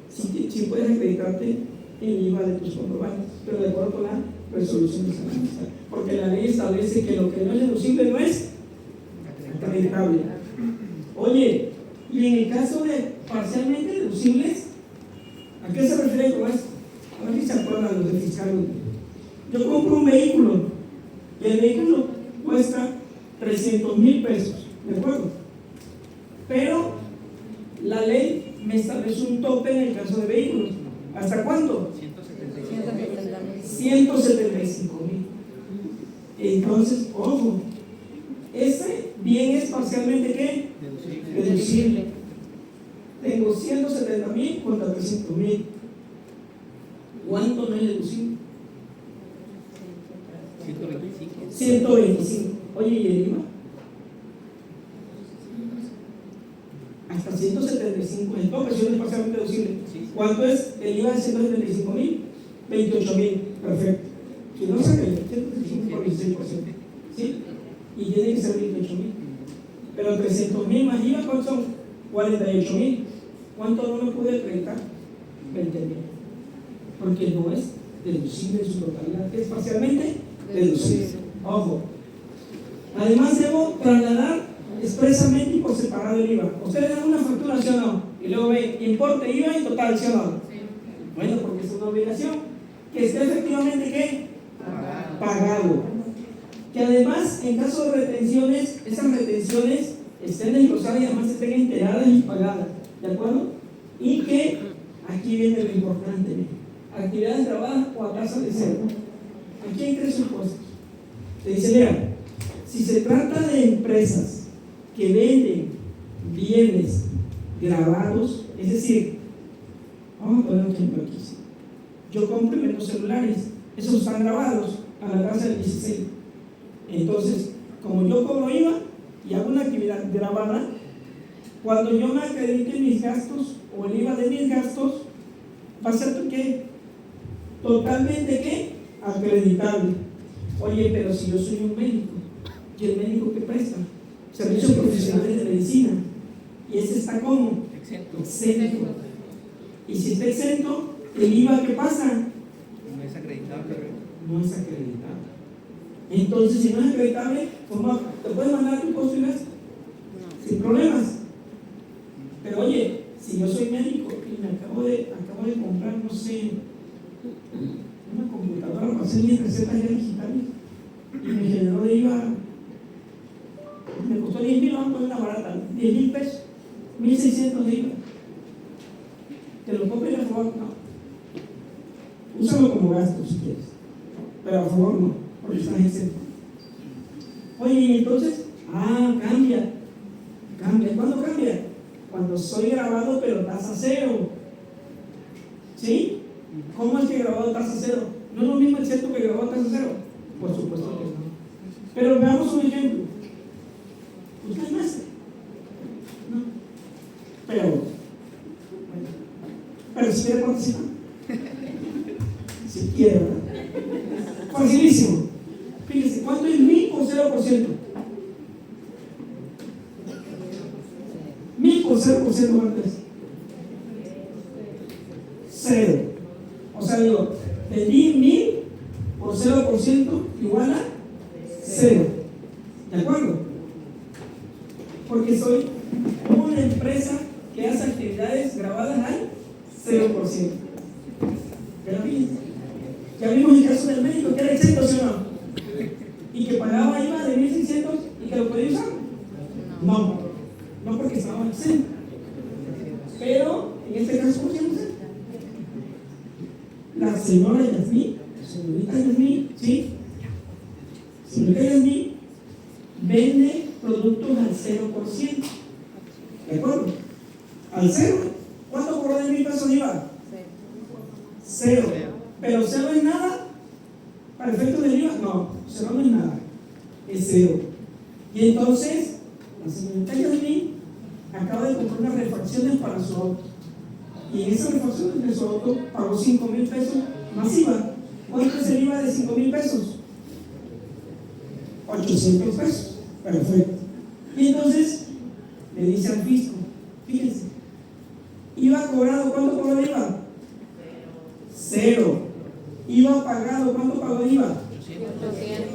si puedes acreditarte el IVA de tus comprobantes, pero de acuerdo con la resolución miscelánea fiscal. Porque la ley establece que lo que no es deducible no es acreditable. Oye, y en el caso de parcialmente deducibles, ¿a qué se refiere con esto? A ver si se acuerdan los del fiscal. Yo compro un vehículo y el vehículo cuesta 300,000 pesos, ¿de acuerdo? Pero la ley me establece un tope en el caso de vehículos. ¿Hasta cuánto? 175,000. Entonces, ojo, ese bien es parcialmente ¿qué? Deducible. Tengo 170,000 contra 300,000. ¿Cuánto no es deducible? 125. Oye, ¿y el IVA? Hasta 175 en tope, si no es parcialmente deducible. ¿Cuánto es el IVA de 175,000? 28,000. Perfecto. Si no saca el 175 por 16%. ¿Sí? Y tiene que ser 28,000. Pero 300,000 más IVA, ¿cuántos son? 48,000. ¿Cuánto no me pude acreditar? 20,000. Porque no es deducible en su totalidad, es parcialmente deducible. Ojo. Además, debo trasladar expresamente y por separado el IVA. Ustedes dan una factura, ¿sí o no? Y luego ven importe, IVA y total, ¿sí o no? Bueno, porque es una obligación que esté efectivamente ¿qué? Pagado. Que además, en caso de retenciones, esas retenciones estén desglosadas y además estén enteradas y pagadas. ¿De acuerdo? Y que aquí viene lo importante: actividades grabadas o a tasa de cero. Aquí hay tres supuestos. Te dice, mira, si se trata de empresas que venden bienes grabados, es decir, vamos a poner un ejemplo aquí. Yo compro y vendo celulares, esos están grabados a la tasa del 16. Entonces, como yo cobro IVA y hago una actividad grabada, cuando yo me acredite mis gastos o el IVA de mis gastos, va a ser ¿qué? Totalmente ¿qué? Acreditable. Oye, pero si yo soy un médico, ¿y el médico qué presta? Servicios profesionales de medicina. Y ese está como exento. Y si está exento, el IVA ¿qué pasa? No es acreditable. No es acreditable. Entonces, si no es acreditable, ¿cómo te puedes mandar tu costo y gasto? Sin problemas. Pero oye, si yo soy médico y me acabo de comprar, no sé, una computadora para hacer mis recetas ya digitales y me generó de IVA, me costó 10,000, vamos a poner una barata, 10,000 pesos, 1,600 de IVA. ¿Te lo compro y a favor? No. Úsalo como gasto si quieres, pero a favor no, porque estás exento. Oye, y entonces, cambia. ¿Cuándo cambia? Cuando soy grabado pero tasa cero. ¿Sí? ¿Cómo es que grabado tasa cero? ¿No es lo mismo exento que grabado tasa cero? Por supuesto que no. Pero veamos un ejemplo. ¿Usted es maestro? No. Pero si quiere participar. Si quiere, ¿verdad? Facilísimo. Fíjese, ¿cuánto es 1,000 por 0%? 1,000 por 0%, ¿cuánto es? 0. O sea, digo, vendí 1,000 por 0% igual a 0. ¿De acuerdo? Porque soy una empresa que hace actividades grabadas al 0%. Ya vimos el caso del médico que era exento, ¿sí o no? Y que pagaba IVA de 1,600 y que lo podía usar. No porque estaba exento. Pero en este caso, ¿cómo se llama? La señorita Yasmín, ¿sí? Señorita Yasmín vende productos al 0%. ¿De acuerdo? Al 0. ¿Cuánto cobró de 1,000 pesos IVA? 0. Pero 0 es nada. Para efectos del IVA, no. 0 no es nada. Es 0. Y entonces, la señorita Yasmín acaba de comprar unas refacciones para su auto. Y en esa refacción de su auto pagó 5,000 pesos más IVA. ¿Cuánto es el IVA de 5,000 pesos? 800 pesos. Perfecto. Y entonces le dice al fisco, fíjense, IVA cobrado, ¿cuánto cobró de IVA? 0. IVA pagado, ¿cuánto pagó de IVA?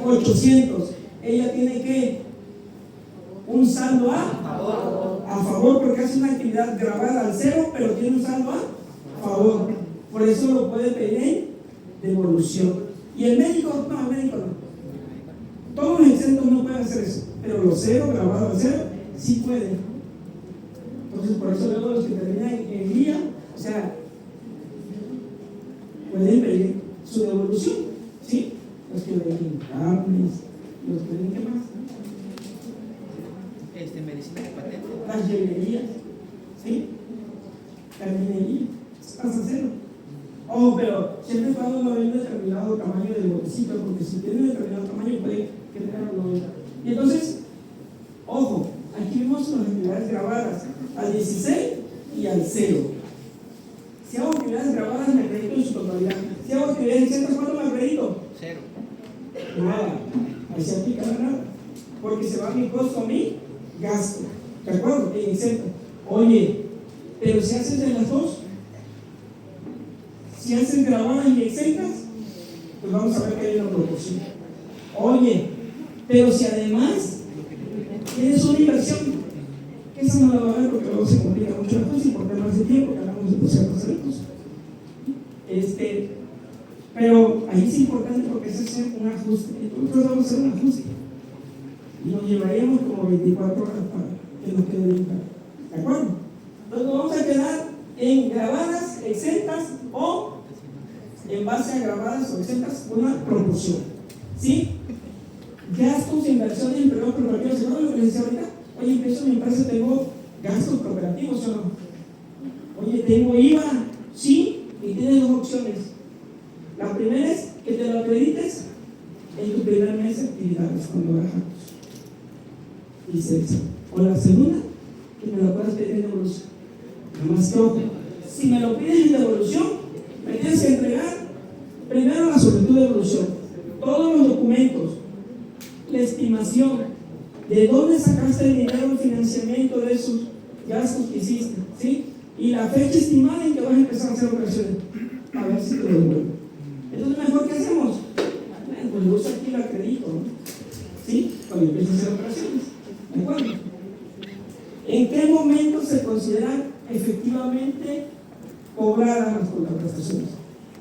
800. Ella tiene que un saldo a favor porque hace una actividad grabada al 0, pero tiene un saldo a favor. Por eso lo puede pedir en devolución. Y el médico, no, el médico no. Todos los exentos no pueden hacer eso, pero los 0 grabados al 0 sí pueden. Entonces, por eso luego los que terminan en guía, o sea, pueden pedir su devolución, ¿sí? Los que venden carnes, los que venden, ¿qué más? Medicina de patente. Las hierberías, ¿sí? Carninería, pasa cero. Oh, pero siempre y cuando no hay un determinado tamaño de botecito, porque si tiene un determinado tamaño puede generar 90. Y entonces, ojo, aquí vemos las actividades grabadas al 16 y al 0. Si hago actividades grabadas, me acredito en su totalidad. Si hago actividades exentas, ¿cuánto me acredito? 0. Nada. Ahí se aplica nada. Porque se va mi costo a mi gasto. ¿De acuerdo? En exento. Oye, pero si haces de las dos, si haces grabadas y exentas, pues vamos a ver que hay una proporción. Oye, pero si además tienes una inversión, que esa no la va a ver porque luego se complica mucho la cosa y por temas de tiempo que hablamos de procesos ricos. Pero ahí es importante porque es hacer un ajuste. Entonces vamos a hacer un ajuste. Y nos llevaríamos como 24 horas para que nos quede bien claro. ¿De acuerdo? Entonces nos vamos a quedar en grabadas, exentas o en base a grabadas o exentas una proporción. ¿Sí? Gastos, inversiones en periodos preparativos. ¿Se acuerdan lo que les decía ahorita? Oye, empiezo mi empresa, tengo gastos cooperativos o no. Oye, tengo IVA, sí, y tienes dos opciones. La primera es que te lo acredites en tu primer mes de actividades cuando bajas. Y sexo. O la segunda, que me lo puedas pedir en devolución. Nada más que ojo, si me lo pides en devolución, me tienes que entregar primero la solicitud de devolución, todos los documentos, la estimación, de dónde sacaste el dinero de financiamiento de esos gastos que hiciste, ¿sí? Y la fecha estimada en que vas a empezar a hacer operaciones, a ver si te lo devuelvo. Entonces, mejor, ¿qué hacemos? Bueno, pues yo uso aquí el acredito, ¿no? ¿Sí? Cuando empiezo a hacer operaciones. ¿De acuerdo? ¿En qué momento se consideran efectivamente cobradas las contraprestaciones?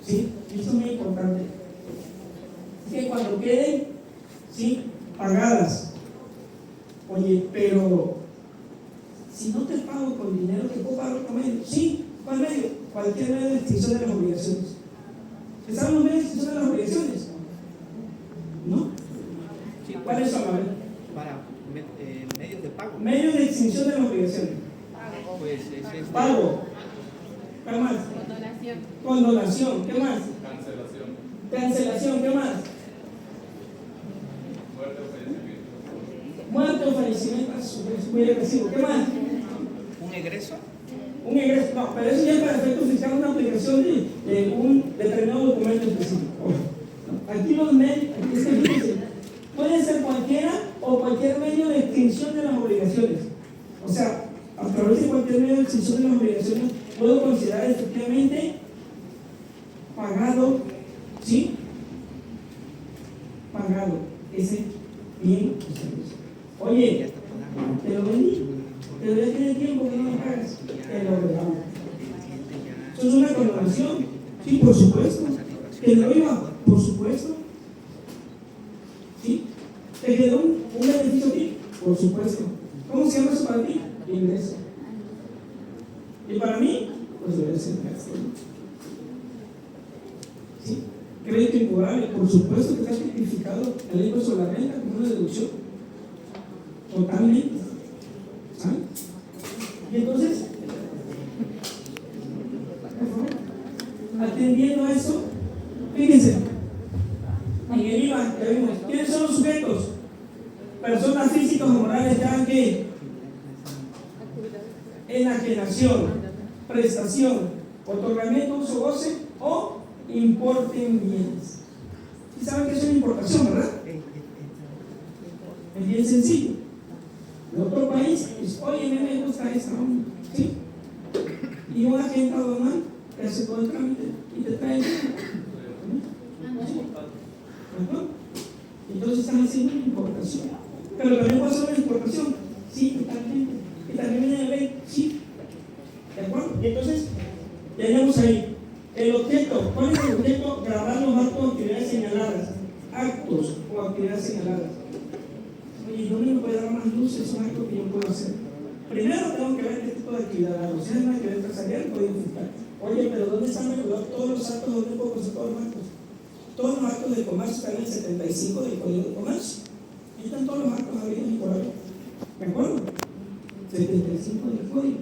¿Sí? Esto es muy importante. Es que cuando queden, ¿sí?, pagadas. Oye, pero si no te pago con dinero, ¿te puedo pagar otro medio? Sí, ¿cuál medio? Cualquier medio de extinción de las obligaciones. ¿Saben los medios de extinción de las obligaciones? ¿No? Sí, ¿Cuáles son? A ver. Para medios de pago. Medios de extinción de las obligaciones. Pues es Pago. ¿Qué más? Condonación. Condonación. ¿Qué más? Cancelación. Cancelación. ¿Qué más? Muerte o fallecimiento. Muerte o fallecimiento. Es muy agresivo. ¿Qué más? un egreso. Un ingreso. No, pero eso ya es para efectos fiscales una aplicación de un determinado documento específico. Ojo. Aquí los medios, aquí es que fíjense, puede ser cualquiera o cualquier medio de extinción de las obligaciones. O sea, a través de cualquier medio de extinción de las obligaciones puedo considerar efectivamente pagado, ¿sí? Pagado ese bien o servicio. Oye, te lo vendí, pero ya tiene tiempo que no me pagas, te lo regalo. Eso es una condonación, sí, por supuesto. Te lo iba, por supuesto. ¿Sí? ¿Te quedó un beneficio a ti? Por supuesto. ¿Cómo se llama eso para ti? Ingreso. Y para mí, pues debe ser gasto. ¿Sí? Crédito imcobrable, por supuesto que está tipificado el impuesto sobre la renta como una deducción. Totalmente. ¿Sabes? Y entonces, por favor, atendiendo a eso, fíjense, en el IVA, ya vimos, ¿quiénes son los sujetos? Personas físicas o morales ya que enajenación, prestación, otorgamiento, uso, goce o importen bienes. ¿Sí saben que es una importación, verdad? Es bien sencillo. En otro país, pues, oye, me gusta esta onda, ¿sí? Y un agente aduanal que hace todo el trámite y te trae el dinero. Entonces están haciendo una importación. Pero también puede ser una importación, sí, totalmente. Y también viene de ley, sí. ¿De acuerdo? Y entonces, tenemos ahí el objeto. ¿Cuál es el objeto? Grabar los actos o actividades señaladas. Actos o actividades señaladas. Oye, ¿dónde me puede dar más luz? Es un acto que yo puedo hacer. Primero tengo que ver qué tipo de actividad. O sea, es una actividad empresarial, código fiscal. Oye, pero ¿dónde están regulados todos los actos? ¿Dónde puedo conocer todos los actos? Todos los actos de comercio están en el 75 del Código de Comercio. Ahí están todos los actos habidos y por haber. ¿De acuerdo? 75 del Código.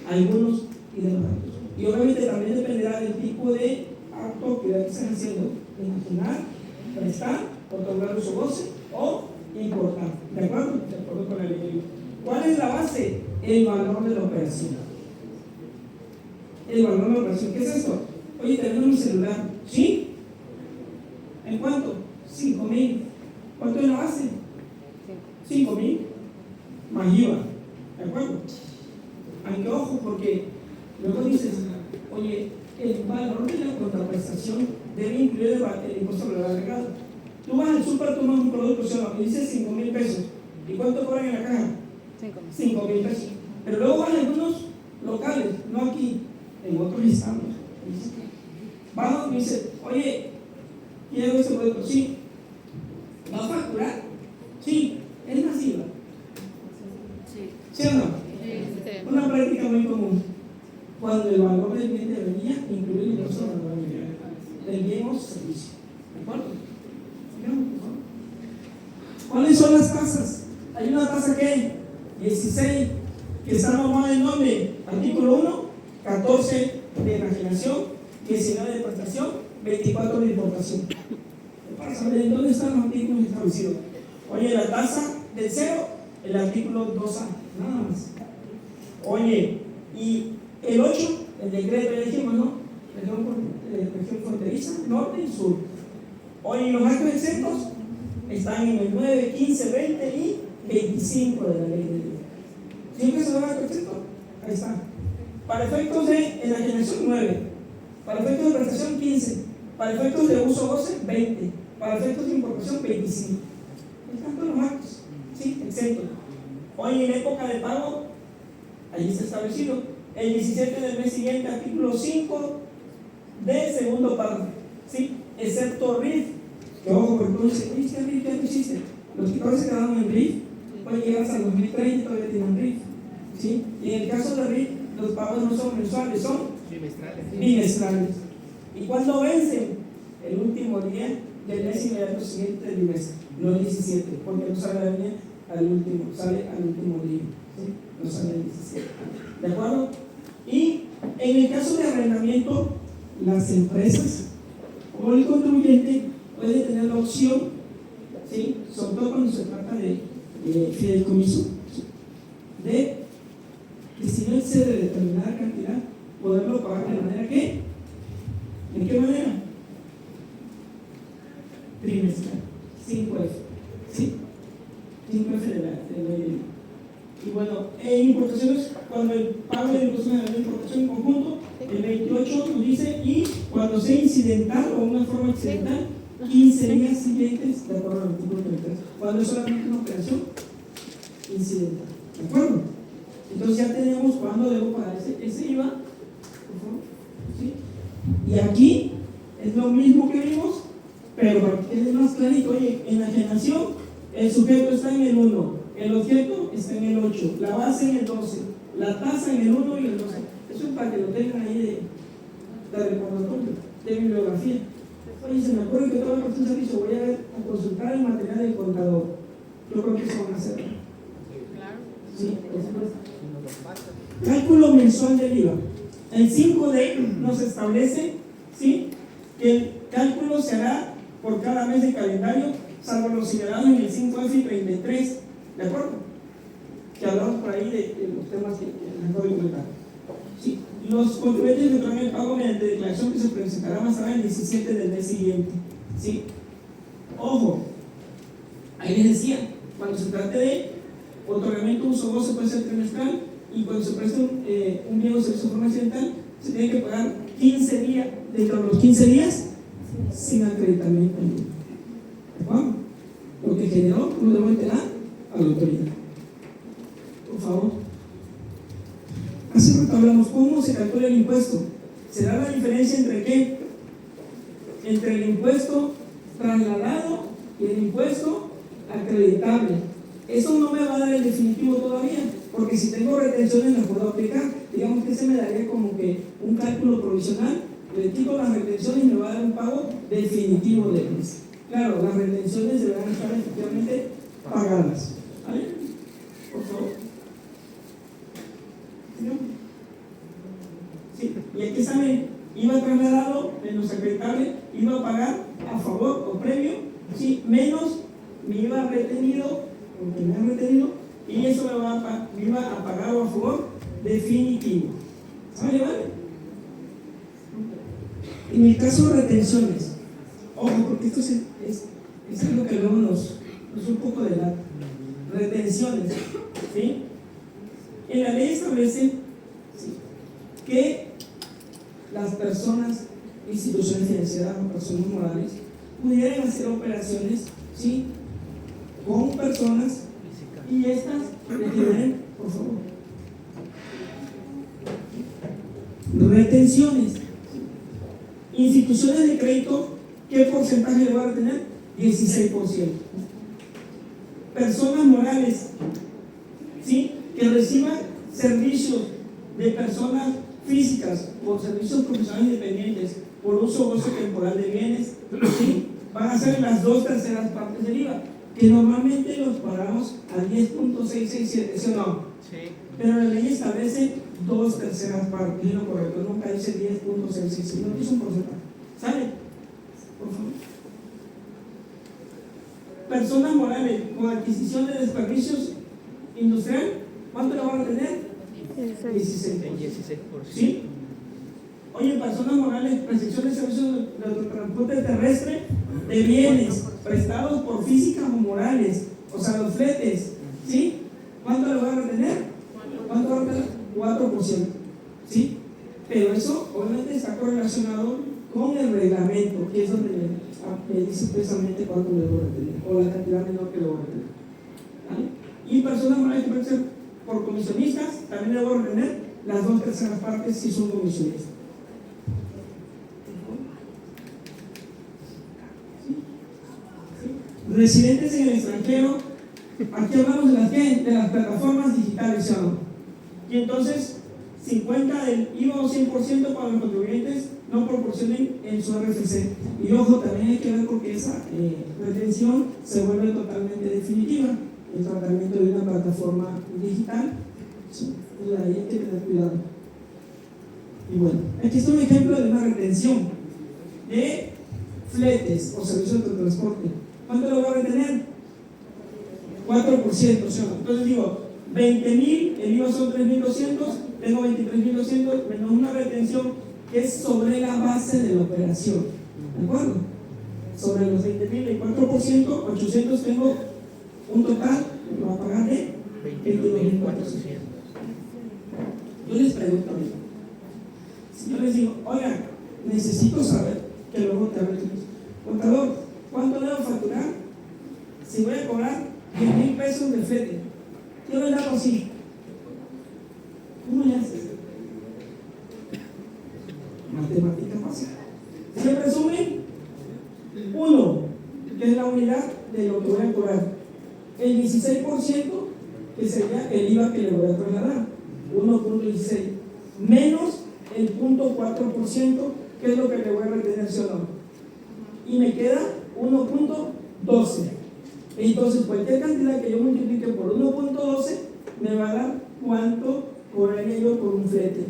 Algunos y de los actos. Y obviamente también dependerá del tipo de acto que están haciendo. Imaginar, prestar, otorgar uso goce o importar. ¿De acuerdo? De acuerdo con la ley. ¿Cuál es la base? El valor de la operación. El valor de la operación. ¿Qué es esto? Oye, tenemos mi celular. ¿Sí? ¿En cuánto? 5,000. ¿Cuánto es la base? 5,000 más IVA. ¿De acuerdo? Aunque ojo, porque luego dices, oye, el valor de la contraprestación debe incluir el impuesto sobre el valor agregado. Tú vas al súper, tomas un producto, y dices 5,000 pesos. ¿Y cuánto cobran en la caja? 5,000 pesos. Pero luego van a algunos locales, no aquí, en otros estados. Bajo y dice, oye, quiero ese producto, sí. ¿Va a facturar? Sí. ¿Es masiva? ¿Sí o no? Sí. Una práctica muy común. Cuando el valor del bien debería incluir el impuesto sobre el valor agregado del bien o servicio. ¿De acuerdo? ¿Cuáles son las tasas? Hay una tasa que 16, que está normada en nombre, artículo 1, 14 de enajenación, 19 de prestación, 24 de importación. Para saber en dónde están los artículos establecidos. Oye, la tasa del 0, el artículo 2A, nada más. Oye, y el 8, el decreto de dijimos, ¿no? Región fronteriza, norte y sur. Oye, los actos exentos están en el 9, 15, 20 y 25 de la ley de ley. ¿Siempre se da acto exento? Ahí está. Para efectos de enajenación 9, para efectos de prestación 15, para efectos de uso goce 20, para efectos de importación 25. Están todos los actos, ¿sí? Exento. Hoy en época de pago, allí está establecido, el 17 del mes siguiente, artículo 5 del segundo párrafo, ¿sí? Excepto RIF, que ojo, porque uno dice, ¿viste RIF? ¿Ya lo hiciste? Los que todavía se quedaron en RIF, pueden llegar hasta el 2030 y todavía tienen RIF, ¿sí? Y en el caso de RIF, los pagos no son mensuales, son bimestrales. ¿Y cuándo vencen? El último día del mes inmediato siguiente del bimestre, no el 17, porque no sale la línea al último, sale al último día, ¿sí? No sale el 17. ¿De acuerdo? Y en el caso de arrendamiento, las empresas o el contribuyente puede tener la opción, ¿sí? Sobre todo cuando se trata de fideicomiso, ¿sí? De que si no excede de determinada cantidad, poderlo pagar de manera que, ¿en qué manera? Trimestral, 5F, ¿sí? 5F de la ley. Y bueno, en importaciones, cuando el pago de impuestos de la importación en conjunto, el 28 nos dice, y cuando sea incidental o una forma accidental, 15 días siguientes, de acuerdo al artículo 33, cuando es solamente una operación incidental. ¿De acuerdo? Entonces ya tenemos cuándo debo pagar ese IVA, por favor, ¿sí? Y aquí es lo mismo que vimos, pero para que quede más clarito, oye, enajenación, el sujeto está en el 1, el objeto está en el 8, la base en el 12, la tasa en el 1 y el 12. Eso es para que lo tengan ahí de recordatorio, de bibliografía. Oye, se me ocurre que todo el proceso de servicio voy a consultar el material del contador. Yo creo que eso van a hacer. Sí, cálculo mensual del IVA. El 5D nos establece, ¿sí?, que el cálculo se hará por cada mes de calendario, salvo los señalados en el 5F y 33, ¿de acuerdo? Que hablamos por ahí de los temas que mejor documentar. ¿Sí? Los contribuyentes efectuarán el pago mediante declaración que se presentará más tarde el 17 del mes siguiente. ¿Sí? Ojo, ahí les decía, cuando se trate de otorgamiento, uso, goce, puede ser trimestral, y cuando se presta un bien o servicio de forma accidental, se tiene que pagar 15 días, dentro de los 15 días, sin acreditamiento. ¿De acuerdo? Lo que generó lo debo enterar a la autoridad. Por favor. Hace rato hablamos cómo se calcula el impuesto. ¿Será la diferencia entre qué? Entre el impuesto trasladado y el impuesto acreditable. Eso no me va a dar el definitivo todavía, porque si tengo retenciones las puedo aplicar. Digamos que se me daría como que un cálculo provisional, le quito las retenciones y me va a dar un pago definitivo de mes. Claro, las retenciones deberán estar efectivamente pagadas. ¿Vale? Por favor. Sí, y aquí saben, IVA trasladado menos acreditable, IVA a pagar a favor o previo, sí, menos mi IVA retenido, porque me han retenido, y eso me iba a pagar o a favor definitivo. ¿Vale? ¿Vale? En el caso de retenciones, ojo, porque esto es algo que luego nos un poco de lata. Retenciones, ¿sí? En la ley establece, ¿sí?, que las personas, instituciones financieras o personas morales pudieran hacer operaciones, ¿sí?, con personas, y estas requieren, por favor, retenciones. Instituciones de crédito, ¿qué porcentaje le va a retener? 16%. Personas morales, ¿sí?, que reciban servicios de personas físicas por servicios profesionales independientes por uso o goce temporal de bienes, ¿sí?, van a ser las 2/3 partes del IVA, que normalmente los pagamos a 10.667, ¿sí o no? Sí. Pero la ley establece 2/3 partes, y lo correcto, nunca dice 10.667, no dice un porcentaje. ¿Sale? Por favor. Personas morales con adquisición de desperdicios industrial, ¿cuánto le van a tener? 16%. ¿Sí? Oye, personas morales, prestación de servicios de transporte terrestre de bienes prestados por físicas o morales, o sea, los fletes, ¿sí? ¿Cuánto le van a retener? ¿Cuánto va a retener? 4%. ¿Sí? Pero eso obviamente está correlacionado con el reglamento, que es donde me dice precisamente cuánto le voy a retener, o la cantidad menor que le voy a retener. ¿Vale? Y personas morales que pueden ser por comisionistas, también le voy a retener las 2/3 partes si son comisionistas. Residentes en el extranjero, aquí hablamos de las plataformas digitales, ¿sí o no? Y entonces 50 del IVA o 100% para los contribuyentes no proporcionen en su RFC. Y ojo, también hay que ver porque esa retención se vuelve totalmente definitiva, el tratamiento de una plataforma digital. Sí, pues ahí hay que tener cuidado. Y bueno, aquí está un ejemplo de una retención de fletes o servicios de transporte. ¿Cuánto lo voy a retener? 4%, ¿sí? Entonces digo, 20.000, el IVA son 3.200, tengo 23.200 menos una retención que es sobre la base de la operación. ¿De acuerdo? Sobre los 20.000, el 4%, 800, tengo un total, me va a pagar de 22.400. Yo les pregunto, amigo, si yo les digo, oiga, necesito saber, que luego te hablo, contador, ¿cuánto debo facturar si voy a cobrar 10.000 pesos de flete? Yo le hago así. ¿Cómo le haces? Matemática fácil. Se presume 1, que es la unidad de lo que voy a cobrar. El 16%, que sería el IVA que le voy a trasladar, 1.16, menos el 0.4%, que es lo que le voy a retener, ¿sí o no? Y me queda 1.12. Entonces, cualquier cantidad que yo multiplique por 1.12 me va a dar cuánto cobraría yo por un flete.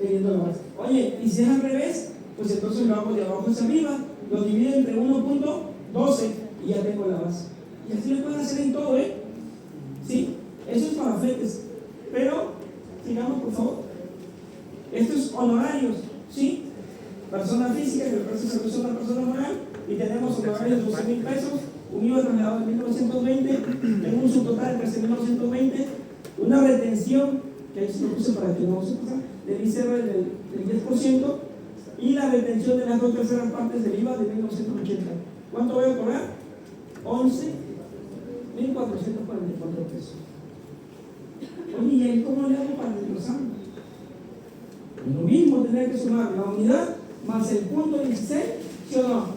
Leyendo la base. Oye, y si es al revés, pues entonces lo hago de abajo hacia arriba, lo divido entre 1.12 y ya tengo la base. Y así lo pueden hacer en todo, ¿sí? Eso es para fletes. Pero, sigamos por favor. Estos honorarios, ¿sí? Persona física que representa servicio a una persona moral, y tenemos honorarios de 12,000 pesos, un IVA trasladado de 1.920, tengo un subtotal de 13.920, una retención, que ahí se lo puse para que no se pasa, del ICR del 10%, y la retención de las 2/3 partes del IVA de 1.980. ¿Cuánto voy a cobrar? 11.444 pesos. Oye, ¿y ahí cómo le hago para desglosarlo? Lo mismo, tener que sumar la unidad más el punto 16, ¿sí o no?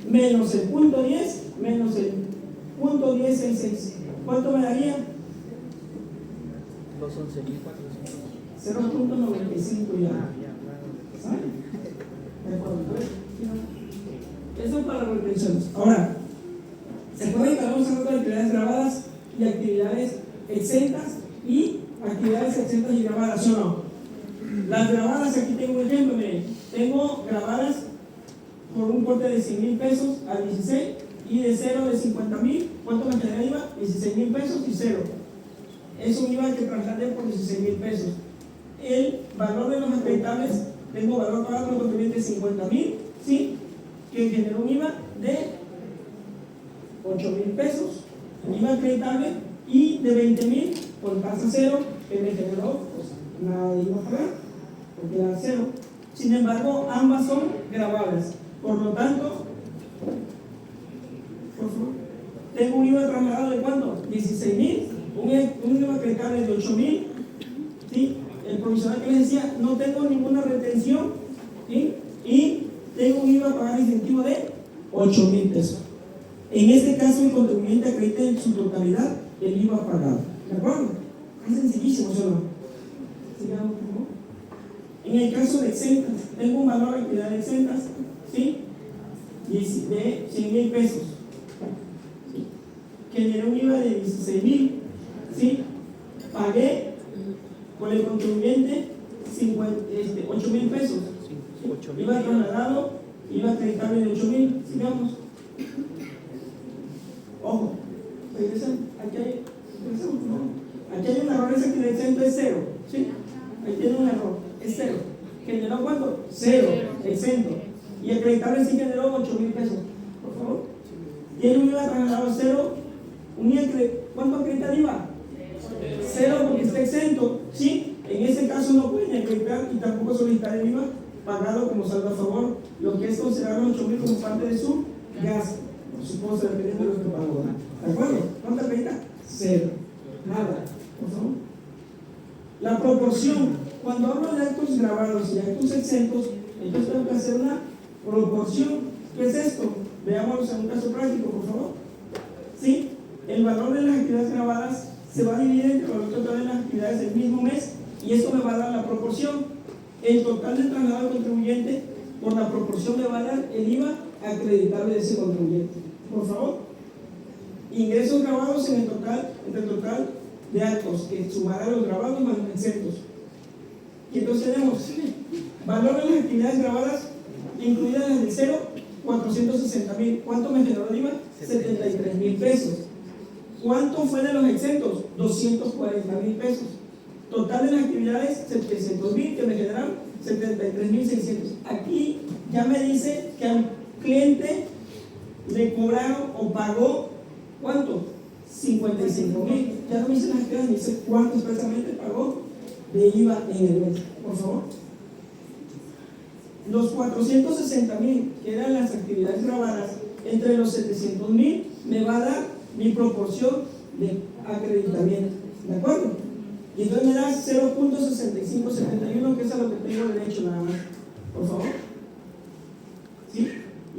Menos el punto 10, menos el punto 10 en 6. ¿Cuánto me daría? Los 11.400. 0.95 ya. ¿Saben? De acuerdo. Eso es para retenciones. Ahora, ¿se acuerdan que vamos a hablar de actividades grabadas y actividades exentas y actividades exentas y grabadas, ¿sí o no? Las grabadas, aquí tengo un ejemplo, miren, tengo grabadas por un corte de 100,000 pesos a 16 y de 0 de 50,000. ¿Cuánto me quedaría IVA? 16,000 pesos y 0. Es un IVA que trasladé por 16,000 pesos. El valor de los acreditables, tengo valor pagado por contribuyente 50,000, ¿sí? Que generó un IVA de 8,000 pesos, IVA acreditable, y de 20,000 por tasa 0, que me generó pues, nada de IVA a pagar, porque era 0. Sin embargo, ambas son grabadas. Por lo tanto, por favor, tengo un IVA trasladado de ¿cuánto? 16,000, un IVA acreditable de 8,000, ¿sí? El provisional que les decía, no tengo ninguna retención, ¿sí? Y tengo un IVA a pagar incentivo de 8,000 pesos. En este caso, el contribuyente acredita en su totalidad el IVA pagado. ¿De acuerdo? Es sencillísimo, ¿sí o no? Sigamos, por favor. En el caso de exentas, tengo un valor de actividad de exentas, ¿sí? De 100,000 pesos. ¿Sí? Generé un IVA de 16,000, ¿sí? Pagué con el contribuyente 8,000 pesos. ¿Sí? IVA trasladado, IVA acreditable de 8,000. Sigamos. Ojo, regresamos. Aquí hay un error, esa actividad exento es 0. ¿Sí? Ahí tiene un error, es 0. ¿Generó cuánto? 0, exento. Y acreditable sí generó 8,000 pesos. Por favor. Tiene un IVA trasladado 0. ¿Cuánto acredita el IVA? 0 porque está exento. ¿Sí? En ese caso no pueden acreditar y tampoco solicitar el IVA pagado como saldo a favor, lo que es considerar los 8,000 como parte de su gasto. Por supuesto, dependiendo de lo que pagó. ¿De acuerdo? ¿Cuánto acredita? 0. Nada. Por favor. La proporción. Cuando hablo de actos grabados y actos exentos, entonces tengo que hacer una proporción. ¿Qué es esto? Veámoslo en un caso práctico, por favor. ¿Sí? El valor de las actividades grabadas se va a dividir entre el valor total de las actividades del mismo mes, y esto me va a dar la proporción. El total del traslado del contribuyente por la proporción me va a dar el IVA acreditable de ese contribuyente. Por favor. Ingresos grabados entre el total de actos que sumará los grabados más los exentos. Y entonces tenemos valor de las actividades grabadas, incluidas las del 0, 460,000. ¿Cuánto me generó el IVA? 73,000 pesos. ¿Cuánto fue de los exentos? 240,000 pesos. Total de las actividades, 700,000, que me generaron 73,600. Aquí ya me dice que al cliente le cobraron o pagó, ¿cuánto? 55,000. Ya no me dice las actividades, me dice cuánto expresamente pagó de IVA en el mes. Por favor. Los 460,000, que eran las actividades grabadas, entre los 700,000, me va a dar mi proporción de acreditamiento. ¿De acuerdo? Y entonces me da 0.6571, que es a lo que tengo derecho nada más. Por favor. ¿Sí?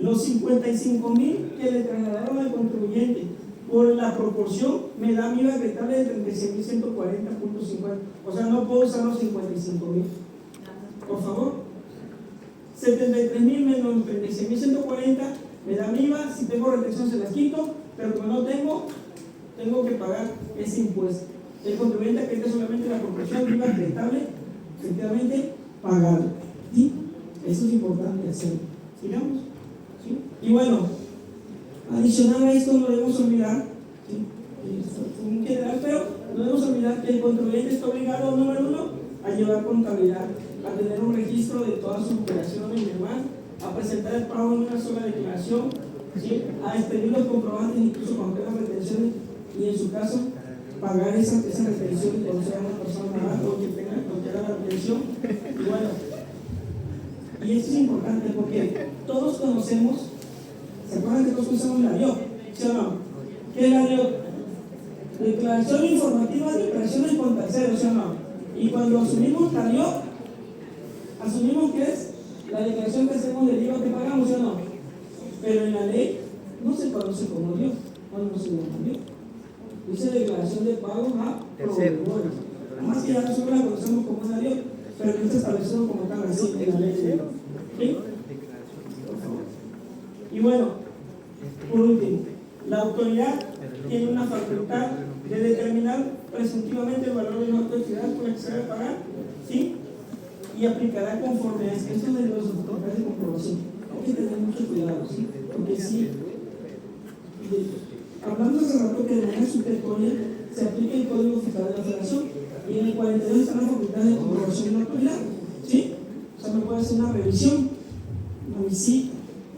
Los 55,000 que le trasladaron al contribuyente por la proporción me da mi IVA acreditable de 36,140.50. O sea, no puedo usar los 55,000. Por favor. 73,000 menos 36,140 me da mi IVA. Si tengo retención se las quito, pero como no tengo que pagar ese impuesto. El contribuyente acredita solamente la proporción de IVA acreditable efectivamente pagado. ¿Sí? Eso es importante hacerlo. Sigamos. ¿Sí? Y bueno, adicional a esto no debemos olvidar, ¿sí? En general, pero no debemos olvidar que el contribuyente está obligado, número 1, a llevar contabilidad, a tener un registro de todas sus operaciones y demás, a presentar el pago en una sola declaración, ¿sí? A expedir los comprobantes incluso cuando tenga retenciones y en su caso pagar esas retenciones cuando sea una persona morada o que tenga la retención. Y bueno, y esto es importante porque todos conocemos, ¿se acuerdan que todos conocemos la DIOP? ¿Sí o no? ¿Qué es la DIOP? Declaración informativa de operaciones con terceros, ¿sí o no? Y cuando asumimos la DIOP, asumimos que es la declaración que hacemos del IVA que pagamos, ¿sí o no? Pero en la ley no se conoce como DIOP, no se llama DIOP. Dice declaración de pagos a proveedores. Además que ya nosotros la conocemos como una DIOP, pero no está establecido como tal así en la ley de DIOP. ¿Sí? Y bueno, por último, la autoridad tiene una facultad de determinar presuntivamente el valor de una actividad por la que se debe pagar, ¿sí? Y aplicará conforme a esto de los autoridades de comprobación. Hay que tener mucho cuidado, ¿sí? Porque sí, hablando hace rato que de manera superatoria se aplica el Código Fiscal de la Federación y en el 42 está la facultad de comprobación de la autoridad, ¿sí? O sea, me puede hacer una revisión,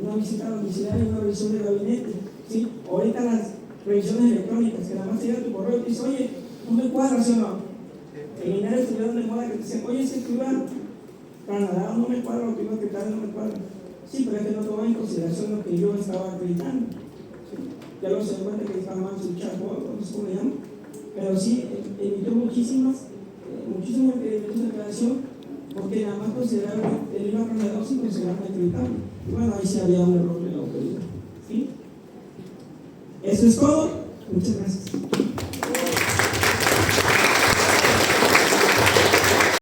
una visita domiciliaria y una revisión de gabinete, ¿sí? Ahorita las revisiones electrónicas, que nada más te llega tu correo y te dice, oye, no me cuadra, ¿sí o no? En enero estuvieron de moda que te decían, oye, si tú ibas a Canadá, no me cuadra, lo que iba a quitar, no me cuadra. Sí, pero es que no toma en consideración lo que yo estaba acreditando. ¿Sí? Ya lo se dan cuenta que estaba mal su chatbot, no sé cómo le llaman, pero sí, emitió muchísimas impedimentos de declaración porque nada más consideraron el IVA canadiense sin considerar acreditable. Y bueno, ahí sí había un error de la autoridad. ¿Sí? Eso es todo. Muchas gracias.